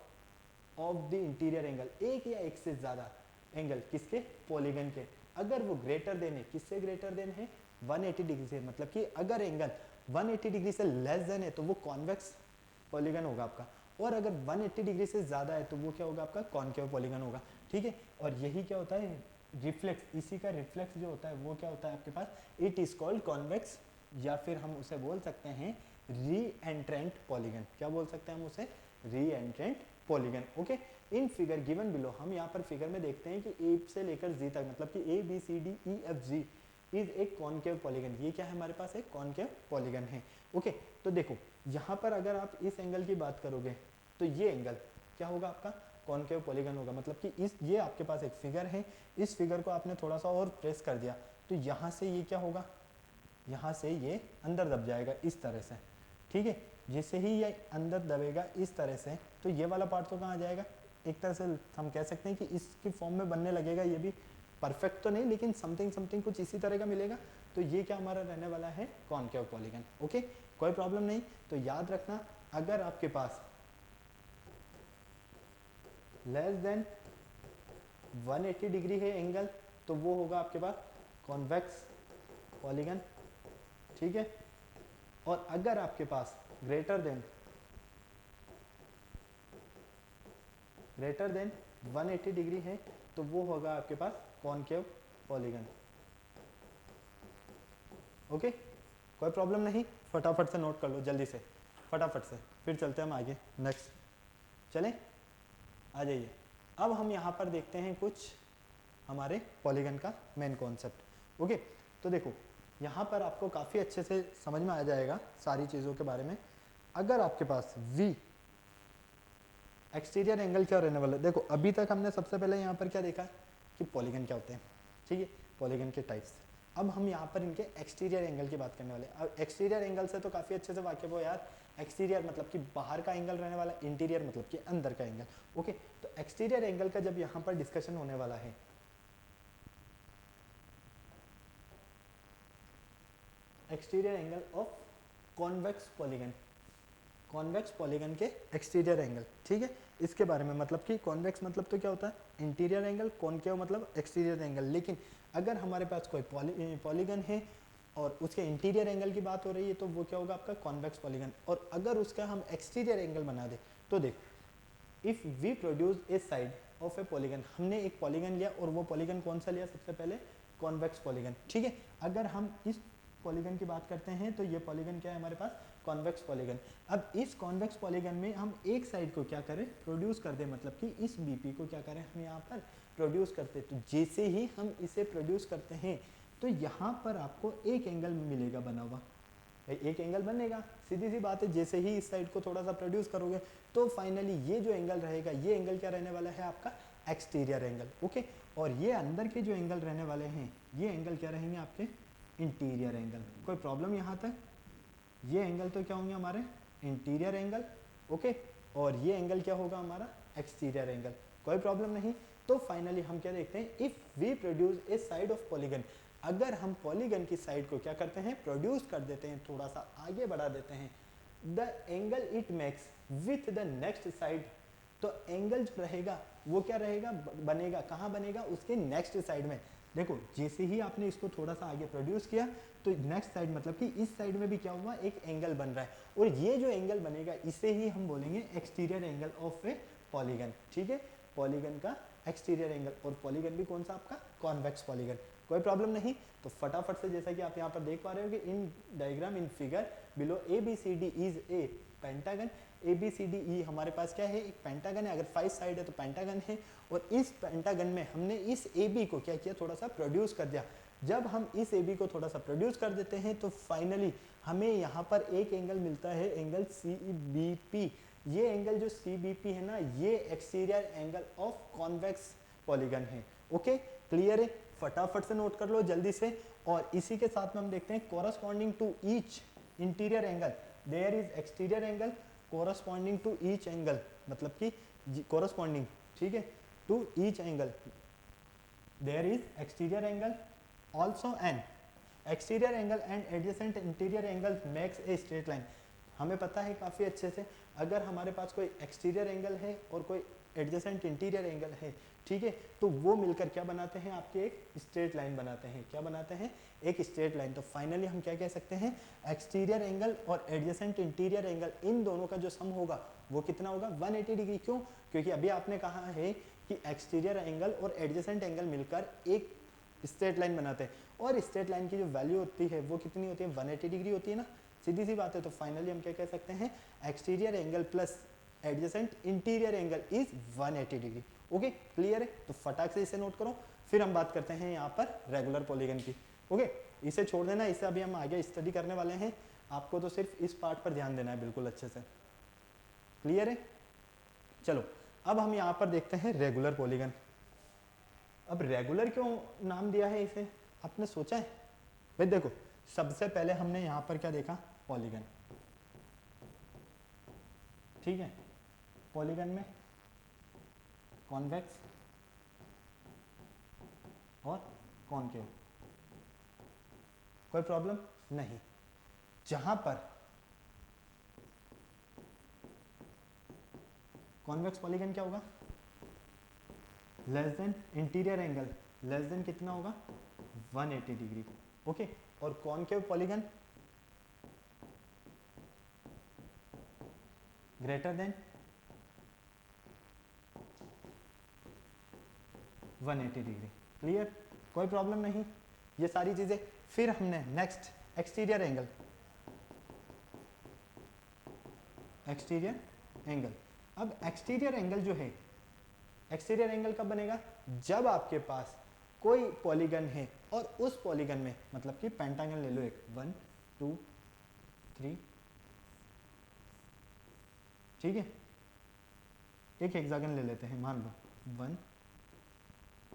A: of the interior angle, एक या एक से ज्यादा एंगल किसके, पॉलीगन के, अगर वो ग्रेटर देन है, किससे ग्रेटर देन है, 180 डिग्री से, मतलब कि अगर एंगल 180 डिग्री से लेस देन है तो वो कॉन्वेक्स पॉलीगन होगा आपका, और अगर 180 डिग्री से ज़्यादा है तो वो क्या होगा आपका, कॉनकेव पॉलीगन होगा। ठीक है, और यही क्या होता है, रिफ्लेक्स, इसी का रिफ्लेक्स जो होता है वो क्या होता है आपके पास, इट इज कॉल्ड कॉन्वेक्स, या फिर हम उसे बोल सकते हैं री एंट्रेंट पॉलीगन। क्या बोल सकते हैं हम उसे, री एंट्रेंट polygon. Okay, in figure given below, हम यहाँ पर फिगर में देखते हैं कि ए से लेकर जी तक, मतलब कि A B C D E F G is a concave polygon. ये क्या है हमारे पास, एक कॉनकेव पॉलीगन है। ओके, तो देखो यहाँ पर अगर आप इस एंगल की बात करोगे तो ये एंगल क्या होगा आपका, कॉनकेव पॉलीगन होगा। मतलब कि इस ये आपके पास एक फिगर है, इस फिगर को आपने थोड़ा सा और प्रेस कर दिया तो यहाँ से ये क्या होगा, यहाँ से ये अंदर दब जाएगा इस तरह से, ठीक है। जैसे ही ये अंदर दबेगा इस तरह से तो ये वाला पार्ट तो कहाँ आ जाएगा, एक तरह से हम कह सकते हैं कि इसकी फॉर्म में बनने लगेगा। ये भी परफेक्ट तो नहीं लेकिन समथिंग समथिंग कुछ इसी तरह का मिलेगा। तो ये क्या हमारा रहने वाला है, कॉनकेव पॉलीगन। ओके, कोई प्रॉब्लम नहीं। तो याद रखना अगर आपके पास लेस देन 180 डिग्री है एंगल तो वो होगा आपके पास कॉन्वेक्स पॉलीगन, ठीक है। और अगर आपके पास ग्रेटर देन 180 डिग्री है तो वो होगा आपके पास कॉनकेव पॉलीगन। ओके, कोई प्रॉब्लम नहीं, फटाफट से नोट कर लो जल्दी से, फटाफट से, फिर चलते हैं हम आगे नेक्स्ट। चलें, आ जाइए। अब हम यहाँ पर देखते हैं कुछ हमारे पॉलीगन का मेन कॉन्सेप्ट। ओके, तो देखो यहाँ पर आपको काफ़ी अच्छे से समझ में आ जाएगा सारी चीज़ों के बारे में। अगर आपके पास V एक्सटीरियर एंगल क्या रहने वाला है, देखो अभी तक हमने सबसे पहले यहाँ पर क्या देखा कि पॉलीगन क्या होते हैं, ठीक है, पॉलीगन के टाइप्स। अब हम यहाँ पर इनके एक्सटीरियर एंगल की बात करने वाले। अब एक्सटीरियर एंगल से तो काफ़ी अच्छे से वाकिफ हो यार। एक्सटीरियर मतलब कि बाहर का एंगल रहने वाला, इंटीरियर मतलब कि अंदर का एंगल। ओके, तो एक्सटीरियर एंगल का जब यहाँ पर डिस्कशन होने वाला है, exterior angle of convex polygon, convex polygon के एक्सटीरियर एंगल, ठीक है, इसके बारे में। मतलब कि कॉन्वेक्स मतलब तो क्या होता है, इंटीरियर एंगल, कॉनकेव मतलब एक्सटीरियर एंगल। लेकिन अगर हमारे पास कोई पॉलीगन है और उसके इंटीरियर एंगल की बात हो रही है तो वो क्या होगा आपका कॉन्वेक्स पॉलीगन। और अगर उसका हम एक्सटीरियर एंगल बना दे तो देख, if we produce a side of a polygon, हमने एक पॉलीगन लिया और वो पॉलीगन कौन सा लिया, सबसे पहले कॉन्वेक्स पॉलीगन, ठीक है। अगर हम इस पॉलीगन की बात करते हैं तो ये पॉलीगन क्या है हमारे पास, कॉन्वेक्स पॉलीगन। अब इस कॉन्वेक्स पॉलीगन में हम एक साइड को क्या करें, प्रोड्यूस कर दें, मतलब कि इस बीपी को क्या करें हम यहाँ पर प्रोड्यूस करते हैं। तो जैसे ही हम इसे प्रोड्यूस करते हैं तो यहाँ पर आपको एक एंगल मिलेगा बना हुआ, एक एंगल बनेगा, सीधी सी बात है। जैसे ही इस साइड को थोड़ा सा प्रोड्यूस करोगे तो फाइनली ये जो एंगल रहेगा, ये एंगल क्या रहने वाला है आपका एक्सटीरियर एंगल। ओके, और ये अंदर के जो एंगल रहने वाले हैं ये एंगल क्या रहेंगे आपके इंटीरियर एंगल। कोई प्रॉब्लम यहाँ तक, ये एंगल तो क्या होंगे हमारे इंटीरियर एंगल, ओके, और ये एंगल क्या होगा हमारा एक्सटीरियर एंगल। कोई प्रॉब्लम नहीं। तो फाइनली हम क्या देखते हैं, if we produce a side of polygon, अगर हम पॉलीगन की साइड को क्या करते हैं, प्रोड्यूस कर देते हैं, थोड़ा सा आगे बढ़ा देते हैं, the angle it makes with the next side, तो एंगल जो रहेगा वो क्या रहेगा, बनेगा कहाँ बनेगा, उसके नेक्स्ट साइड में। देखो जैसे ही आपने इसको थोड़ा सा आगे प्रोड्यूस किया तो नेक्स्ट साइड मतलब कि इस साइड में भी क्या हुआ, एक एंगल बन रहा है, और ये जो एंगल बनेगा इसे ही हम बोलेंगे exterior angle of a polygon, ठीक है, पॉलीगन का एक्सटीरियर एंगल। और पॉलीगन भी कौन सा आपका कॉन्वेक्स पॉलीगन। कोई प्रॉब्लम नहीं। तो फटाफट से जैसा कि आप यहाँ पर देख पा रहे हो कि in diagram in figure below ABCD is a pentagon, ABCDE हमारे पास क्या है, एक पेंटागन है। अगर 5 साइड है तो पेंटागन है, और इस पेंटागन में हमने इस AB को क्या किया, थोड़ा सा प्रोड्यूस कर दिया। जब हम इस AB को थोड़ा सा प्रोड्यूस कर देते हैं तो फाइनली हमें यहाँ पर एक एंगल मिलता है, एंगल CBP। ये एंगल जो CBP है ना, ये exterior angle of convex polygon है। ओके, क्लियर है, फटाफट से नोट कर लो जल्दी से। और इसी के साथ में हम देखते हैं corresponding to each interior angle there is exterior angle corresponding to each angle, मतलब कि कोरस्पॉन्डिंग, ठीक है, to each angle there is exterior angle also an exterior angle and adjacent interior angle makes a straight line. हमें पता है काफ़ी अच्छे से, अगर हमारे पास कोई एक्सटीरियर एंगल है और कोई एडजेसेंट इंटीरियर एंगल है, ठीक है, तो वो मिलकर क्या बनाते हैं, आपके एक स्ट्रेट लाइन बनाते हैं। क्या बनाते हैं, एक स्ट्रेट लाइन। तो फाइनली हम क्या कह सकते हैं, एक्सटीरियर एंगल और एडजेसेंट इंटीरियर एंगल, इन दोनों का जो सम होगा वो कितना होगा, 180 डिग्री। क्यों, क्योंकि अभी आपने कहा है कि एक्सटीरियर एंगल और एडजेसेंट एंगल मिलकर एक स्ट्रेट लाइन बनाते हैं, और स्ट्रेट लाइन की जो वैल्यू होती है वो कितनी होती है, 180 डिग्री होती है ना, सीधी सी बात है। तो फाइनली हम क्या कह सकते हैं, exterior angle plus adjacent interior angle is 180 degree. Okay, clear है। तो फटाक से इसे नोट करो। फिर हम बात करते हैं यहाँ पर रेगुलर पॉलीगन की। ओके, इसे छोड़ देना, इसे अभी हम आगे स्टडी करने वाले हैं, आपको तो सिर्फ इस पार्ट पर ध्यान देना है बिल्कुल अच्छे से। क्लियर है? चलो अब हम यहाँ पर देखते हैं रेगुलर पॉलीगन। अब रेगुलर क्यों नाम दिया है इसे, आपने सोचा है? भाई देखो, सबसे पहले हमने यहाँ पर क्या देखा, पॉलीगन, ठीक है। पॉलीगन में कॉन्वेक्स और कॉनकेव, कोई प्रॉब्लम नहीं। जहां पर कॉन्वेक्स पॉलीगन क्या होगा, less than interior angle, less than कितना होगा, 180 डिग्री, ओके। और concave polygon greater than 180 degree. Clear, कोई प्रॉब्लम नहीं, ये सारी चीजें। फिर हमने next exterior angle, exterior angle. अब एक्सटीरियर एंगल जो है, एक्सटीरियर एंगल कब बनेगा, जब आपके पास कोई पॉलीगन है और उस पॉलीगन में, मतलब कि पेंटागन ले लो एक, 1 2 3, ठीक है। एक हेक्सागन ले लेते हैं, मान लो 1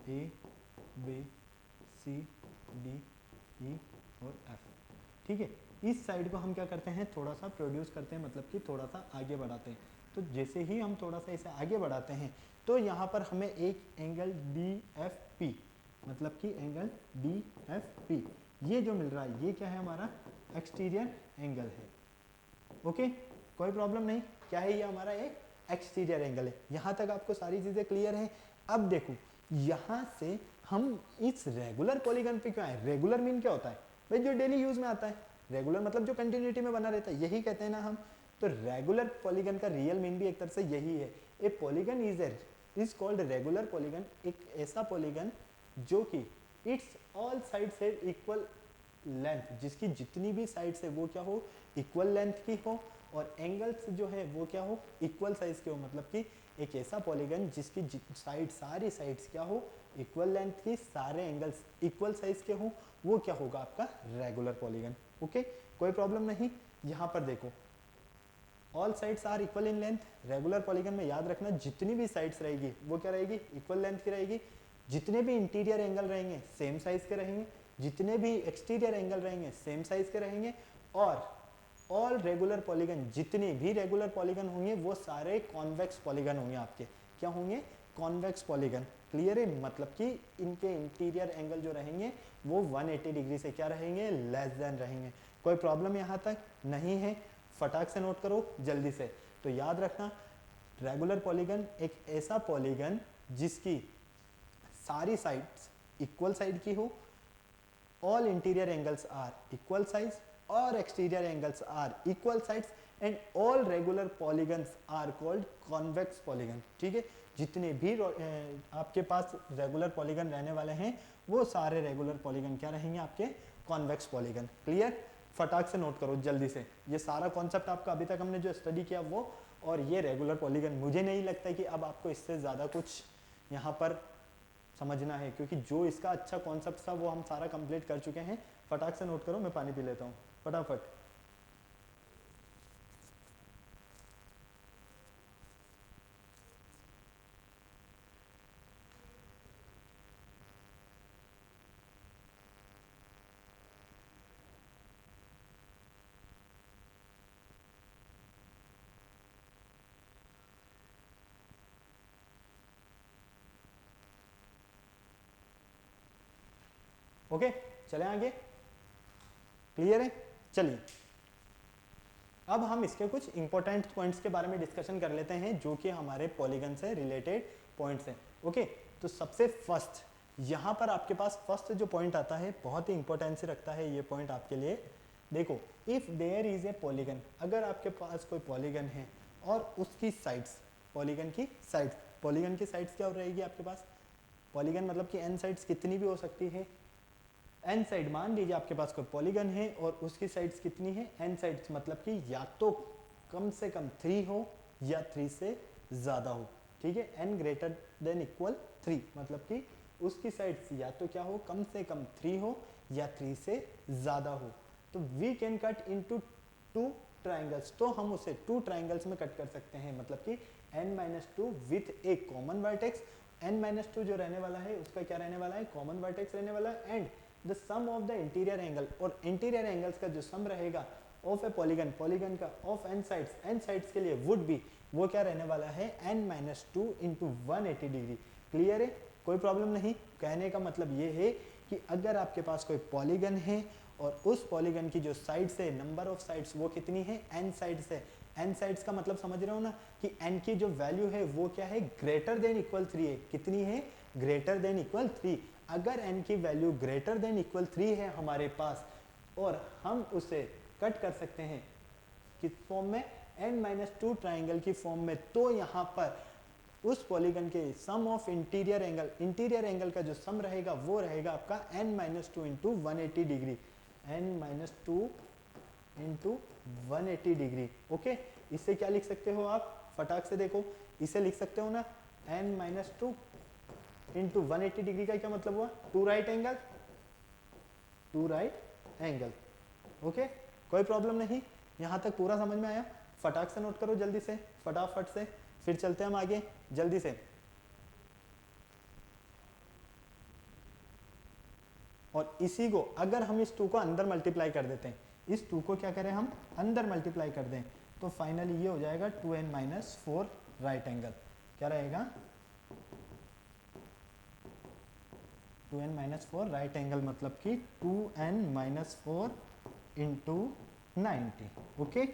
A: A B C D E और F, ठीक है। इस साइड को हम क्या करते हैं, थोड़ा सा प्रोड्यूस करते हैं, मतलब कि थोड़ा सा आगे बढ़ाते हैं। तो जैसे ही हम थोड़ा सा इसे आगे बढ़ाते हैं तो यहाँ पर हमें एक एंगल DFP, मतलब कि एंगल DFP ये जो मिल रहा है, ये क्या है, हमारा एक्सटीरियर एंगल है। ओके, कोई प्रॉब्लम नहीं, क्या है, ये हमारा एक एक्सटीरियर एंगल है। यहाँ तक आपको सारी चीज़ें क्लियर हैं। अब देखो, यहाँ से हम इस रेगुलर पॉलीगन पे क्यों आए। रेगुलर मीन क्या होता है भाई, जो डेली यूज में आता है। रेगुलर मतलब जो कंटिन्यूटी में बना रहता है, यही कहते हैं ना हम। तो रेगुलर पॉलीगन का रियल मीन भी एक तरह से यही है। ए polygon is called regular polygon, एक ऐसा पॉलीगन जो कि it's all sides have equal length, जिसकी जितनी भी साइड्स है वो क्या हो, इक्वल लेंथ की हो, और एंगल्स जो है वो क्या हो, इक्वल साइज के हो। मतलब कि एक ऐसा पॉलीगन जिसकी साइड, सारी साइड्स क्या हो, इक्वल लेंथ की, सारे एंगल्स इक्वल साइज के हो, वो क्या होगा, आपका रेगुलर पॉलीगन। ओके, कोई प्रॉब्लम नहीं। यहाँ पर देखो, all sides are equal in length. Regular polygon में याद रखना, जितनी भी साइड्स रहेगी वो क्या रहेगी, इक्वल लेंथ की रहेगी। जितने भी इंटीरियर एंगल रहेंगे सेम साइज के रहेंगे, जितने भी एक्सटीरियर एंगल रहेंगे सेम साइज के रहेंगे। और ऑल रेगुलर पॉलीगन, जितने भी रेगुलर पॉलीगन होंगे वो सारे कॉन्वेक्स पॉलीगन होंगे आपके। क्या होंगे, कॉन्वेक्स पॉलीगन। क्लियर है, मतलब कि इनके इंटीरियर एंगल जो रहेंगे वो 180 डिग्री से क्या रहेंगे, लेस देन रहेंगे। कोई प्रॉब्लम यहाँ तक नहीं है, फटाक से नोट करो जल्दी से। तो याद रखना, रेगुलर पॉलीगन एक ऐसा पॉलीगन जिसकी सारी साइड्स इक्वल साइड की हो, all interior angles are equal size, और exterior angles are equal sides, and all regular polygons are called convex polygon. ठीक है, जितने भी आपके पास रेगुलर पॉलीगन रहने वाले हैं वो सारे रेगुलर पॉलीगन क्या रहेंगे, आपके कॉन्वेक्स पॉलीगन। क्लियर, फटाक से नोट करो जल्दी से। ये सारा कॉन्सेप्ट आपका अभी तक हमने जो स्टडी किया वो, और ये रेगुलर पॉलीगन, मुझे नहीं लगता कि अब आपको इससे ज़्यादा कुछ यहाँ पर समझना है, क्योंकि जो इसका अच्छा कॉन्सेप्ट था वो हम सारा कंप्लीट कर चुके हैं। फटाक से नोट करो, मैं पानी पी लेता हूँ फटाफट। ओके, चले आगे। क्लियर है, चलिए अब हम इसके कुछ इंपॉर्टेंट पॉइंट्स के बारे में डिस्कशन कर लेते हैं जो कि हमारे पॉलीगन से रिलेटेड पॉइंट्स हैं। ओके, तो सबसे फर्स्ट यहाँ पर आपके पास फर्स्ट जो पॉइंट आता है बहुत ही इंपॉर्टेंस रखता है ये पॉइंट आपके लिए। देखो, if there is a polygon, अगर आपके पास कोई पॉलीगन है और उसकी साइड्स, पॉलीगन की साइड्स, पॉलीगन की साइड्स क्या रहेगी आपके पास, पॉलीगन मतलब कि एन साइड्स कितनी भी हो सकती है। एन साइड, मान लीजिए आपके पास कोई पॉलीगन है और उसकी साइड्स कितनी है, एन साइड्स, मतलब कि या तो कम से कम 3 हो या 3 से ज़्यादा हो। ठीक है, एन ग्रेटर देन इक्वल 3, मतलब कि उसकी साइड्स या तो क्या हो, कम से कम 3 हो या 3 से ज़्यादा हो। तो we can cut into 2 triangles, तो हम उसे 2 ट्राइंगल्स में कट कर सकते हैं, मतलब कि n-2 with A common vertex. n-2 जो रहने वाला है उसका क्या रहने वाला है, कॉमन वर्टेक्स रहने वाला है, and the sum of the interior angle, और इंटीरियर एंगल्स का जो सम रहेगा ऑफ ए पॉलीगन, पॉलीगन का ऑफ n साइड्स के लिए वुड बी, वो क्या रहने वाला है n-2 इंटू 180 डिग्री। क्लियर है, कोई प्रॉब्लम नहीं। कहने का मतलब ये है कि अगर आपके पास कोई पॉलीगन है और उस पॉलीगन की जो साइड्स है, नंबर ऑफ साइड्स वो कितनी है, n साइड्स है। n साइड्स का मतलब समझ रहे हो ना कि n की जो वैल्यू है वो क्या है, ग्रेटर देन इक्वल 3 है। कितनी है, ग्रेटर देन इक्वल 3। अगर n की वैल्यू ग्रेटर देन इक्वल 3 है हमारे पास, और हम उसे कट कर सकते हैं किस फॉर्म में, n-2 ट्राइंगल की फॉर्म में, तो यहाँ पर उस पॉलीगन के सम ऑफ इंटीरियर एंगल का जो सम रहेगा वो रहेगा आपका n-2 into 180 degree, n-2 into 180 degree. Okay, इससे क्या लिख सकते हो आप, फटाक से देखो, इसे लिख सकते हो ना, n-2 इंटू 180 डिग्री का क्या मतलब हुआ, 2 राइट एंगल। ओके, कोई प्रॉब्लम नहीं, यहां तक पूरा समझ में आया। फटाक से नोट करो जल्दी से, फटाफट से, फिर चलते हैं हम आगे जल्दी से। और इसी को अगर हम इस 2 को अंदर मल्टीप्लाई कर देते हैं, इस 2 को क्या करें हम अंदर मल्टीप्लाई कर दें, तो फाइनली ये हो जाएगा 2n-4 राइट एंगल। क्या रहेगा, 2n-4 राइट एंगल, मतलब कि 2n-4 इंटू 90। ओके,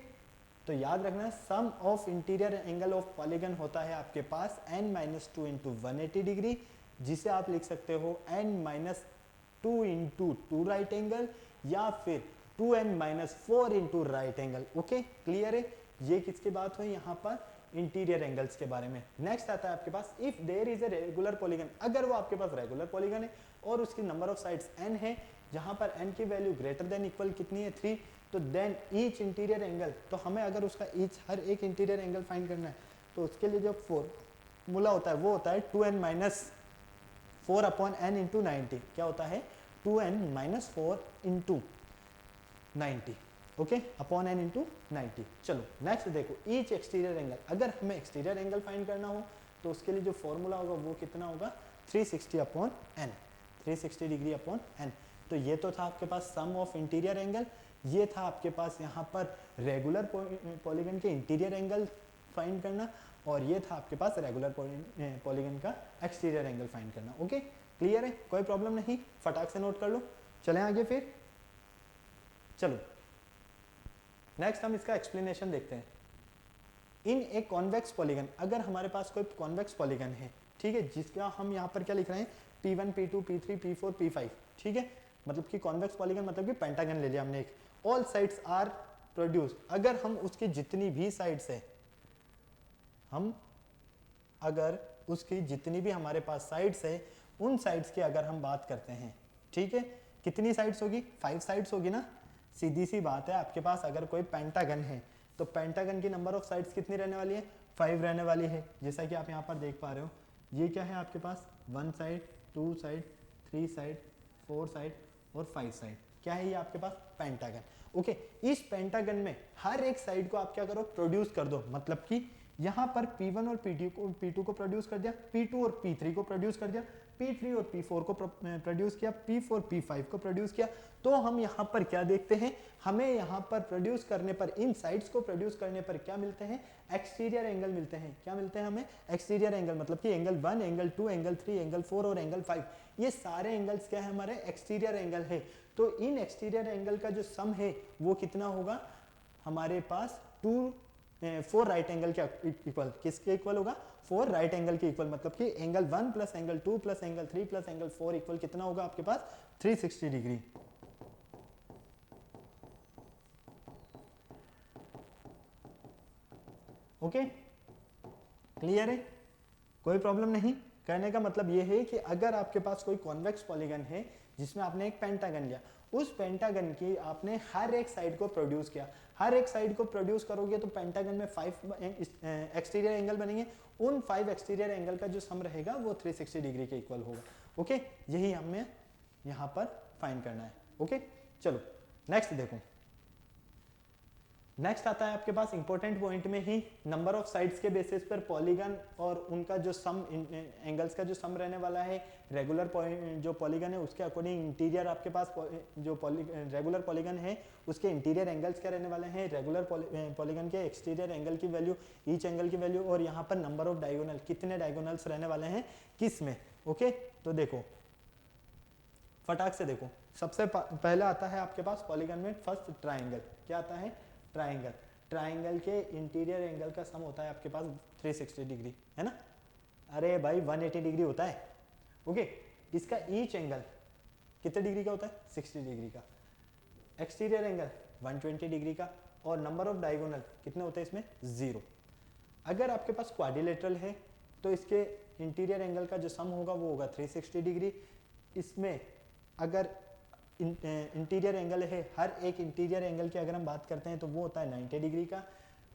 A: तो याद रखना sum of interior angle of polygon होता है आपके पास n-2 इंटू 180 डिग्री, जिसे आप लिख सकते हो n-2 इंटू 2 राइट एंगल, या फिर 2n-4 into right angle. Okay, clear है, ये किसकी बात हुई यहाँ पर, इंटीरियर एंगल्स के बारे में। नेक्स्ट आता है आपके पास if there is a regular polygon, अगर वो आपके पास रेगुलर पॉलीगन है और उसकी नंबर ऑफ साइड्स n है, जहां पर n की वैल्यू ग्रेटर देन इक्वल कितनी है, 3, तो देन ईच इंटीरियर एंगल, तो हमें अगर उसका ईच हर एक इंटीरियर एंगल फाइंड करना है, तो उसके लिए जो फॉर्मूला होता है वो होता है 2n-4 अपॉन n इंटू 90। क्या होता है, 2n-4 into 90, okay, upon n into 90। चलो नेक्स्ट देखो, ईच एक्सटीरियर एंगल, अगर हमें एक्सटीरियर एंगल फाइंड करना हो तो उसके लिए जो फॉर्मूला होगा वो कितना होगा, 360 upon n, 360 degree upon n। तो ये तो था आपके पास सम ऑफ इंटीरियर एंगल, ये था आपके पास यहाँ पर रेगुलर पॉलीगन के इंटीरियर एंगल फाइंड करना, और ये था आपके पास रेगुलर पॉलीगन का एक्सटीरियर एंगल फाइंड करना। ओके, क्लियर है, कोई प्रॉब्लम नहीं, फटाक से नोट कर लो। चलें आगे फिर, चलो नेक्स्ट हम इसका एक्सप्लेनेशन देखते हैं। इन ए कॉन्वेक्स पॉलीगन, अगर हमारे पास कोई कॉन्वेक्स पॉलीगन है, ठीक है, जिसका हम यहाँ पर क्या लिख रहे हैं, P1, P2, P3, P4, P5, ठीक है, मतलब कि कॉन्वेक्स पॉलीगन मतलब कि पेंटागन ले लिया हमने एक, ऑल साइड्स आर प्रोड्यूस, अगर हम उसकी जितनी भी साइड्स है, हम अगर उसकी जितनी भी हमारे पास साइड्स है, उन साइड्स की अगर हम बात करते हैं, ठीक है, कितनी साइड्स होगी, 5 साइड्स होगी ना, सीधी सी बात है, आपके पास अगर कोई पेंटागन है तो पेंटागन की नंबर ऑफ साइड्स कितनी रहने वाली है, 5 रहने वाली है, जैसा कि आप यहाँ पर देख पा रहे हो। ये क्या है आपके पास, 1 साइड, 2 साइड, 3 साइड, 4 साइड और 5 साइड, क्या है ये आपके पास, पेंटागन। ओके, इस पेंटागन में हर एक साइड को आप क्या करो, प्रोड्यूस कर दो, मतलब कि यहाँ पर P1 और P2 को प्रोड्यूस कर दिया, P2 और P3 को प्रोड्यूस कर दिया, P3 और P4 को प्रोड्यूस किया, P4 P5 को प्रोड्यूस किया। तो हम यहाँ पर क्या देखते हैं, हमें यहाँ पर प्रोड्यूस करने पर, इन साइड्स को प्रोड्यूस करने पर क्या मिलते हैं, एक्सटीरियर एंगल मिलते हैं। क्या मिलते हैं हमें, एक्सटीरियर एंगल, मतलब कि एंगल 1, एंगल 2, एंगल 3, एंगल 4 और एंगल 5, ये सारे एंगल्स क्या है, हमारे एक्सटीरियर एंगल है। तो इन एक्सटीरियर एंगल का जो सम है वो कितना होगा हमारे पास, 4 राइट एंगल के इक्वल, किसके इक्वल होगा, 4 राइट एंगल के इक्वल, मतलब कि angle 1 plus angle 2 plus angle 3 plus angle 4 equal कितना होगा आपके पास, 360 डिग्री। ओके, क्लियर है, कोई प्रॉब्लम नहीं। कहने का मतलब ये है कि अगर आपके पास कोई कॉन्वेक्स पॉलीगन है जिसमें आपने एक पेंटागन लिया, उस पेंटागन की आपने हर एक साइड को प्रोड्यूस किया, हर एक साइड को प्रोड्यूस करोगे तो पेंटागन में 5 एक्सटीरियर एंगल बनेंगे, उन 5 एक्सटीरियर एंगल का जो सम रहेगा वो 360 डिग्री के इक्वल होगा। ओके, यही हमें यहाँ पर फाइंड करना है। ओके चलो नेक्स्ट देखो, नेक्स्ट आता है आपके पास इंपॉर्टेंट पॉइंट में ही नंबर ऑफ साइड्स के बेसिस पर पॉलीगन और उनका जो सम एंगल्स का जो सम रहने वाला है, रेगुलर पॉइंट जो पॉलीगन है उसके अकॉर्डिंग इंटीरियर आपके पास जो रेगुलर पॉलीगन है उसके इंटीरियर एंगल्स क्या रहने वाले हैं, रेगुलर पॉलीगन के एक्सटीरियर एंगल की वैल्यू, ईच एंगल की वैल्यू, और यहाँ पर नंबर ऑफ डायगोनल, कितने डायगोनल्स रहने वाले हैं किस में। ओके तो देखो फटाक से देखो, सबसे पहला आता है आपके पास पॉलीगन में फर्स्ट ट्राइंगल, क्या आता है ट्राइंगल, ट्राइंगल के इंटीरियर एंगल का सम होता है आपके पास 360 डिग्री, है ना, अरे भाई 180 डिग्री होता है। ओके इसका ईच एंगल कितने डिग्री का होता है, 60 डिग्री का, एक्सटीरियर एंगल 120 डिग्री का, और नंबर ऑफ डायगोनल कितने होते हैं इसमें 0। अगर आपके पास क्वाड्रिलेटरल है तो इसके इंटीरियर एंगल का जो सम होगा वो होगा 360 डिग्री। इसमें अगर इंटीरियर एंगल है, हर एक इंटीरियर एंगल की अगर हम बात करते हैं तो वो होता है 90 डिग्री का,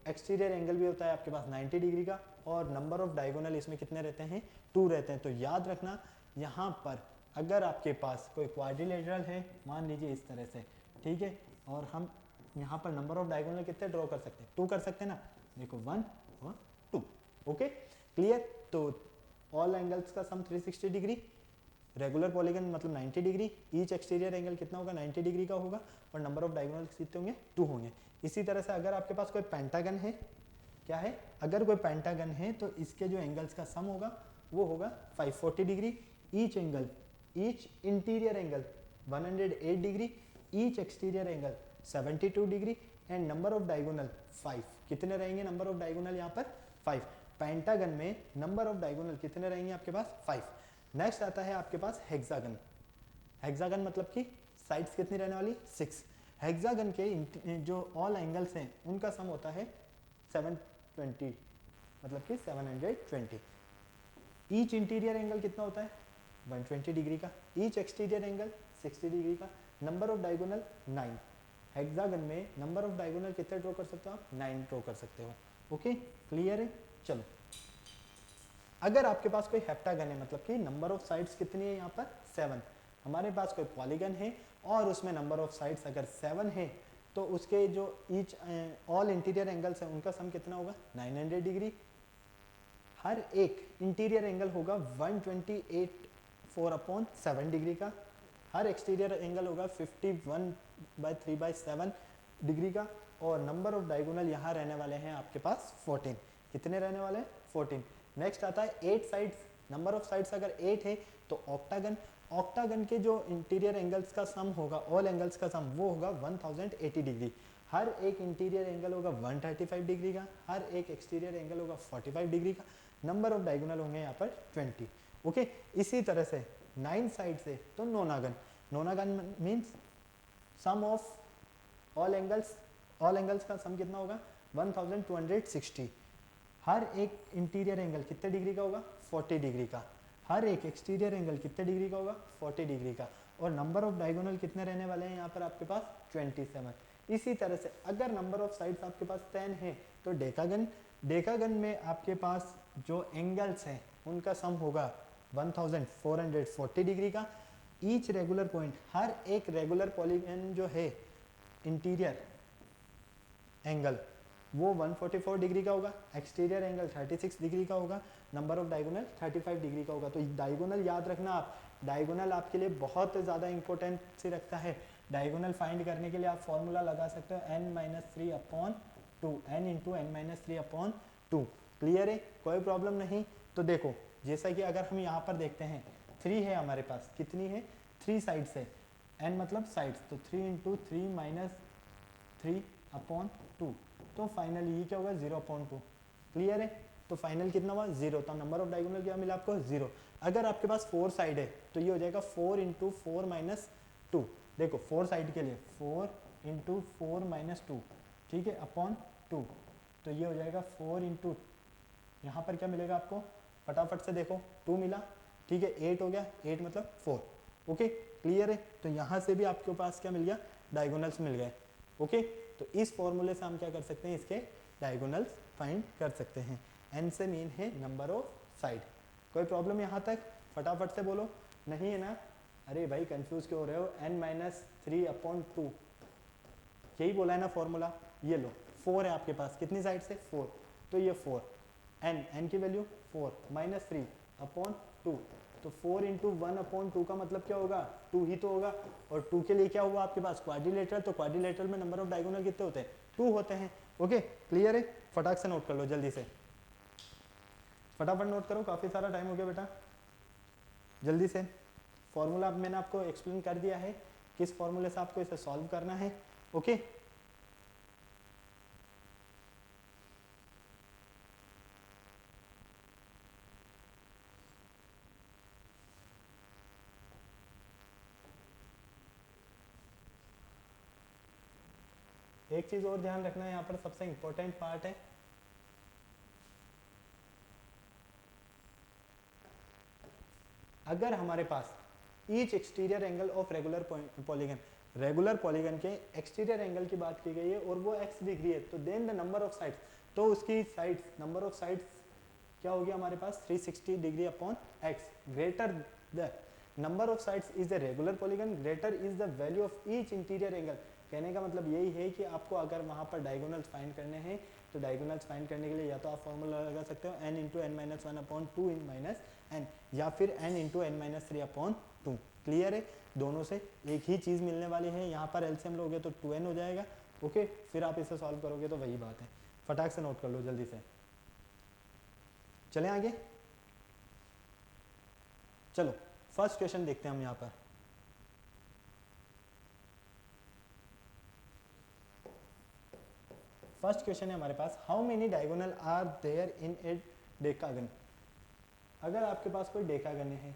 A: एक्सटीरियर एंगल भी होता है आपके पास 90 डिग्री का, और नंबर ऑफ डायगोनल इसमें कितने रहते हैं 2 रहते हैं। तो याद रखना यहाँ पर अगर आपके पास कोई क्वाड्रिलेटरल है, मान लीजिए इस तरह से, ठीक है, और हम यहाँ पर नंबर ऑफ डायगोनल कितने ड्रॉ कर सकते हैं, 2 कर सकते हैं ना, देखो 1 और 2। ओके क्लियर, तो ऑल एंगल्स का सम 360 डिग्री, रेगुलर पॉलीगन मतलब 90 डिग्री, ईच एक्सटीरियर एंगल कितना होगा 90 डिग्री का होगा, और नंबर ऑफ डायगोनल कितने होंगे 2 होंगे। इसी तरह से अगर आपके पास कोई पेंटागन है, क्या है, अगर कोई पेंटागन है तो इसके जो एंगल्स का सम होगा वो होगा 540 degree, each angle, each interior angle 108 degree, each exterior angle 72 degree, and number of diagonal 5, कितने रहेंगे नंबर ऑफ डायगोनल यहाँ पर 5, पेंटागन में नंबर ऑफ डायगोनल कितने रहेंगे आपके पास 5। नेक्स्ट आता है आपके पास हेक्सागन, हेक्सागन मतलब कि साइड्स कितनी रहने वाली 6। हेक्सागन के जो ऑल एंगल्स हैं उनका सम होता है 720, मतलब कि 720। ईच इंटीरियर एंगल कितना होता है 120 डिग्री का, ईच एक्सटीरियर एंगल 60 डिग्री का, नंबर ऑफ डायगोनल 9। हेक्सागन में नंबर ऑफ डायगोनल कितने ड्रॉ कर सकते हो आप 9 ड्रॉ कर सकते हो। ओके क्लियर है, चलो अगर आपके पास कोई हेप्टागन है, मतलब कि नंबर ऑफ साइड्स कितनी है यहाँ पर 7, हमारे पास कोई पॉलीगन है और उसमें नंबर ऑफ साइड्स अगर 7 है तो उसके जो ईच ऑल इंटीरियर एंगल्स हैं उनका सम कितना होगा 900 डिग्री। हर एक इंटीरियर एंगल होगा 128/4/7 डिग्री का, हर एक्सटीरियर एंगल होगा 51/3/7 डिग्री का, और नंबर ऑफ डायगोनल यहाँ रहने वाले हैं आपके पास 14, कितने रहने वाले हैं 14। नेक्स्ट आता है 8 साइड्स, नंबर ऑफ साइड्स अगर 8 है तो ऑक्टागन, ऑक्टागन के जो इंटीरियर एंगल्स का सम होगा, ऑल एंगल्स का सम वो होगा 1080 डिग्री, हर एक इंटीरियर एंगल होगा 135 डिग्री का, हर एक एक्सटीरियर एंगल होगा 45 डिग्री का, नंबर ऑफ डायगोनल होंगे यहाँ पर 20। ओके इसी तरह से 9 साइड्स है तो nonagon, nonagon means sum of all angles, all angles का सम कितना होगा 1260, हर एक इंटीरियर एंगल कितने डिग्री का होगा 40 डिग्री का, हर एक एक्सटीरियर एंगल कितने डिग्री का होगा 40 डिग्री का, और नंबर ऑफ डायगोनल कितने रहने वाले हैं यहाँ पर आपके पास 27। इसी तरह से अगर नंबर ऑफ साइड्स आपके पास 10 है तो डेकागन, डेकागन में आपके पास जो एंगल्स हैं उनका सम होगा 1440 डिग्री का, ईच रेगुलर पॉइंट, हर एक रेगुलर पॉलीगन जो है इंटीरियर एंगल वो 144 डिग्री का होगा, एक्सटीरियर एंगल 36 डिग्री का होगा, नंबर ऑफ डायगोनल 35 डिग्री का होगा। तो डायगोनल याद रखना आप, डायगोनल आपके लिए बहुत ज़्यादा इंपॉर्टेंट से रखता है। डायगोनल फाइंड करने के लिए आप फॉर्मूला लगा सकते हो n-3/2, n into n-3/2। Clear है, कोई प्रॉब्लम नहीं। तो देखो जैसा कि अगर हम यहाँ पर देखते हैं 3 है हमारे पास, कितनी है 3 साइड्स है, n मतलब साइड्स, तो 3 इंटू 3-3/2, तो फाइनली ये क्या होगा 0/2। क्लियर है, तो फाइनल कितना हुआ 0, तो नंबर ऑफ डायगोनल क्या मिला आपको 0। अगर आपके पास 4 साइड है तो ये हो जाएगा 4 इंटू 4-2, देखो 4 साइड के लिए 4 इंटू 4-2, ठीक है, अपॉन 2, तो ये हो जाएगा 4 इंटू, यहाँ पर क्या मिलेगा आपको फटाफट से देखो 2 मिला, ठीक है, 8 हो गया, 8 मतलब 4। ओके क्लियर है, तो यहाँ से भी आपके पास क्या मिल गया डायगोनल्स मिल गए। ओके तो इस फॉर्मूले से हम क्या कर सकते हैं, इसके डायगोनल्स फाइंड कर सकते हैं। n से मीन है नंबर ऑफ साइड। कोई प्रॉब्लम यहाँ तक, फटाफट से बोलो, नहीं है ना, अरे भाई कंफ्यूज क्यों हो रहे हो, n-3/2 यही बोला है ना फॉर्मूला। ये लो 4 है आपके पास, कितनी साइड से 4, तो ये 4 n की वैल्यू 4 -3/2, तो 4 × 1/2 का मतलब क्या होगा, 2 ही तो होगा। और 2 के लिए क्या हुआ आपके पास क्वाड्रिलेटरल, तो क्वाड्रिलेटरल में नंबर ऑफ डायगोनल कितने होते हैं, 2 होते हैं। ओके क्लियर है, फटाक से नोट कर लो जल्दी से, फटाफट नोट करो, काफ़ी सारा टाइम हो गया बेटा, जल्दी से। फॉर्मूला अब मैंने आपको एक्सप्लेन कर दिया है, किस फॉर्मूले से आपको इसे सॉल्व करना है। ओके एक चीज और ध्यान रखना है, यहाँ पर सबसे इंपॉर्टेंट पार्ट है, अगर हमारे पास each exterior angle of regular polygon, regular polygon के एक्सटीरियर एंगल की बात की गई है और वो x डिग्री है, तो then the number of sides, तो उसकी साइड्स, नंबर ऑफ साइड्स क्या होगी हमारे पास 360 degree upon x, greater the number of sides is the regular polygon, greater is the value of each interior angle. कहने का मतलब यही है कि आपको अगर वहां पर डायगोनल्स फाइंड करने हैं, तो डायगोनल्स फाइंड करने के लिए या तो आप फॉर्मूला लगा सकते हो n × n-1/2 n, या फिर n × n-3/2। क्लियर है, दोनों से एक ही चीज़ मिलने वाली है, यहाँ पर एलसीएम लोगे तो 2n हो जाएगा। ओके फिर आप इसे सॉल्व करोगे तो वही बात है, फटाक से नोट कर लो जल्दी से। चलें आगे, चलो फर्स्ट क्वेश्चन देखते हैं हम यहाँ पर। फर्स्ट क्वेश्चन है हमारे पास, how many diagonal are there in a decagon. अगर आपके पास कोई डेकागन है,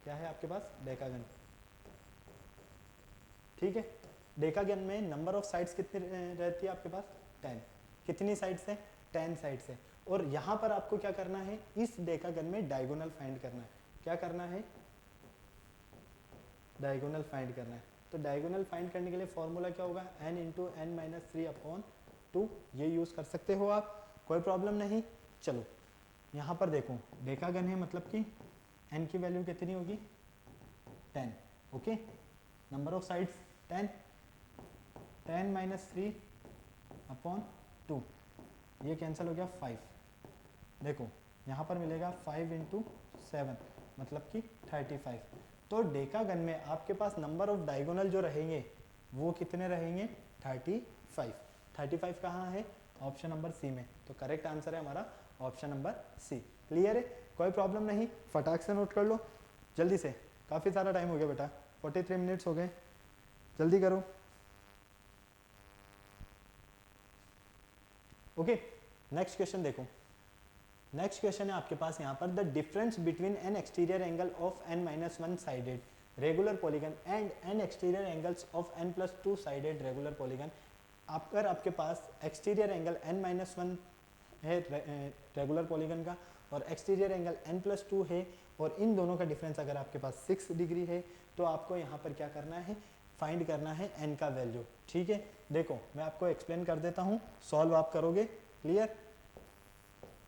A: क्या है आपके पास डेकागन, ठीक है। डेकागन में नंबर ऑफ साइड्स कितनी रहती है आपके पास 10, कितनी साइड्स है 10 साइड्स है। और यहाँ पर आपको क्या करना है, इस डेकागन में डायगोनल फाइंड करना है, क्या करना है, डायगोनल फाइंड करना है। तो डायगोनल फाइंड करने के लिए फॉर्मूला क्या होगा, n × n-3/2, ये यूज कर सकते हो आप, कोई प्रॉब्लम नहीं। चलो यहाँ पर देखो डेकागन है, मतलब कि n की वैल्यू कितनी होगी 10, ओके, नंबर ऑफ साइड्स 10, 10 - 3/2, ये कैंसिल हो गया 5, देखो यहाँ पर मिलेगा 5 × 7 मतलब कि 35। तो डेकागन में आपके पास नंबर ऑफ डायगोनल जो रहेंगे वो कितने रहेंगे 35। 35 कहाँ है, ऑप्शन नंबर सी में, तो करेक्ट आंसर है हमारा ऑप्शन नंबर सी। क्लियर है, कोई प्रॉब्लम नहीं, फटाक से नोट कर लो जल्दी से, काफ़ी सारा टाइम हो गया बेटा, 43 मिनट्स हो गए, जल्दी करो। ओके नेक्स्ट क्वेश्चन देखो, नेक्स्ट क्वेश्चन है आपके पास यहाँ पर, the difference between N exterior angle of n-1 sided regular polygon and N exterior angles of n+2 sided regular polygon. अगर आपके पास एक्सटीरियर एंगल n-1 है रेगुलर पॉलीगन का और एक्सटीरियर एंगल n+2 है, और इन दोनों का डिफरेंस अगर आपके पास 6 डिग्री है, तो आपको यहाँ पर क्या करना है, फाइंड करना है n का वैल्यू। ठीक है, देखो मैं आपको एक्सप्लेन कर देता हूँ, सॉल्व आप करोगे। क्लियर,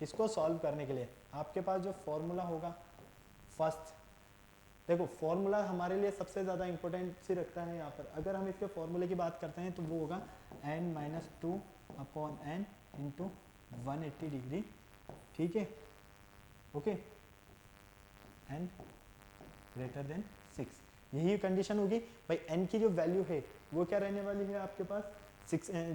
A: इसको सॉल्व करने के लिए आपके पास जो फॉर्मूला होगा, फर्स्ट देखो फॉर्मूला हमारे लिए सबसे ज़्यादा इंपॉर्टेंसी रखता है यहाँ पर। अगर हम इसके फॉर्मूले की बात करते हैं तो वो होगा n-2/n × 180 डिग्री, ठीक है, ओके, n > 6, यही कंडीशन होगी भाई। n की जो वैल्यू है वो क्या रहने वाली है आपके पास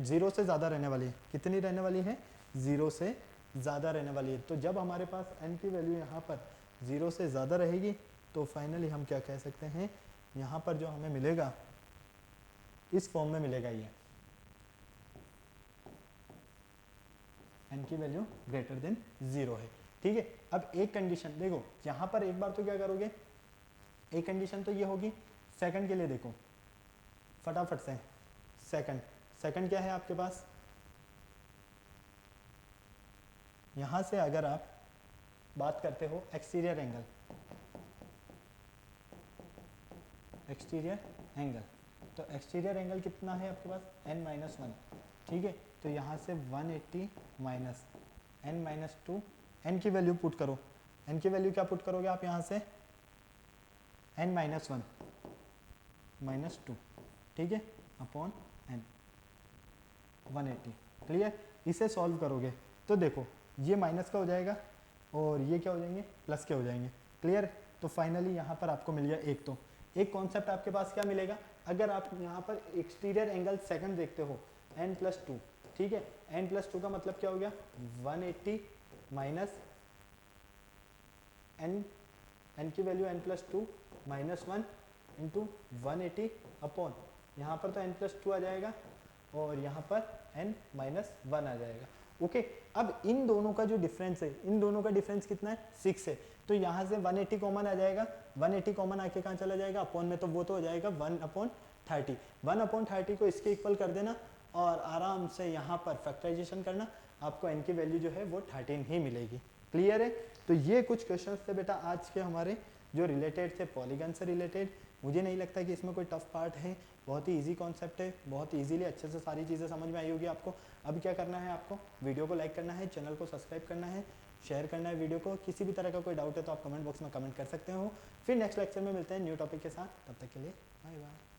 A: 0 से ज़्यादा रहने वाली है, कितनी रहने वाली है 0 से ज़्यादा रहने वाली है। तो जब हमारे पास n की वैल्यू यहाँ पर 0 से ज़्यादा रहेगी, तो फाइनली हम क्या कह सकते हैं, यहाँ पर जो हमें मिलेगा इस फॉर्म में मिलेगा, ये n की वैल्यू ग्रेटर देन 0 है। ठीक है, अब एक कंडीशन देखो, यहाँ पर एक बार तो क्या करोगे, एक कंडीशन तो ये होगी। सेकंड के लिए देखो फटाफट से, सेकंड क्या है आपके पास, यहाँ से अगर आप बात करते हो एक्सटीरियर एंगल, तो एक्सटीरियर एंगल कितना है आपके पास n-1, ठीक है। तो यहाँ से 180 माइनस n माइनस 2, n की वैल्यू पुट करो, n की वैल्यू क्या पुट करोगे आप यहाँ से, n माइनस 1 माइनस 2, ठीक है, अपॉन n 180। क्लियर, इसे सॉल्व करोगे तो देखो ये माइनस का हो जाएगा और ये क्या हो जाएंगे, प्लस के हो जाएंगे। क्लियर, तो फाइनली यहाँ पर आपको मिल गया एक। तो एक कॉन्सेप्ट आपके पास क्या मिलेगा, अगर आप यहाँ पर एक्सटीरियर एंगल सेकंड देखते हो n प्लस 2, ठीक है, n प्लस 2 का मतलब क्या हो गया, 180 माइनस n की value n plus 2 minus 1 into 180 upon, यहाँ पर तो n प्लस 2 आ जाएगा और यहाँ पर n माइनस 1 आ जाएगा। ओके, अब इन दोनों का जो डिफरेंस है, इन दोनों का डिफरेंस कितना है, 6 है, तो यहाँ से 180 कॉमन आ जाएगा, 180 कॉमन आके कहाँ चला जाएगा, अपॉन में, तो वो तो हो जाएगा 1/30, 1/30 को इसके इक्वल कर देना और आराम से यहाँ पर फैक्टराइजेशन करना, आपको n की वैल्यू जो है वो 13 ही मिलेगी। क्लियर है, तो ये कुछ क्वेश्चंस थे बेटा आज के हमारे जो रिलेटेड थे पॉलीगन से रिलेटेड। मुझे नहीं लगता कि इसमें कोई टफ पार्ट है, बहुत ही इजी कॉन्सेप्ट है, बहुत इजीली अच्छे से सारी चीज़ें समझ में आई होगी आपको। अब क्या करना है, आपको वीडियो को लाइक करना है, चैनल को सब्सक्राइब करना है, शेयर करना है वीडियो को। किसी भी तरह का कोई डाउट है तो आप कमेंट बॉक्स में कमेंट कर सकते हो। फिर नेक्स्ट लेक्चर में मिलते हैं न्यू टॉपिक के साथ, तब तक के लिए बाय बाय।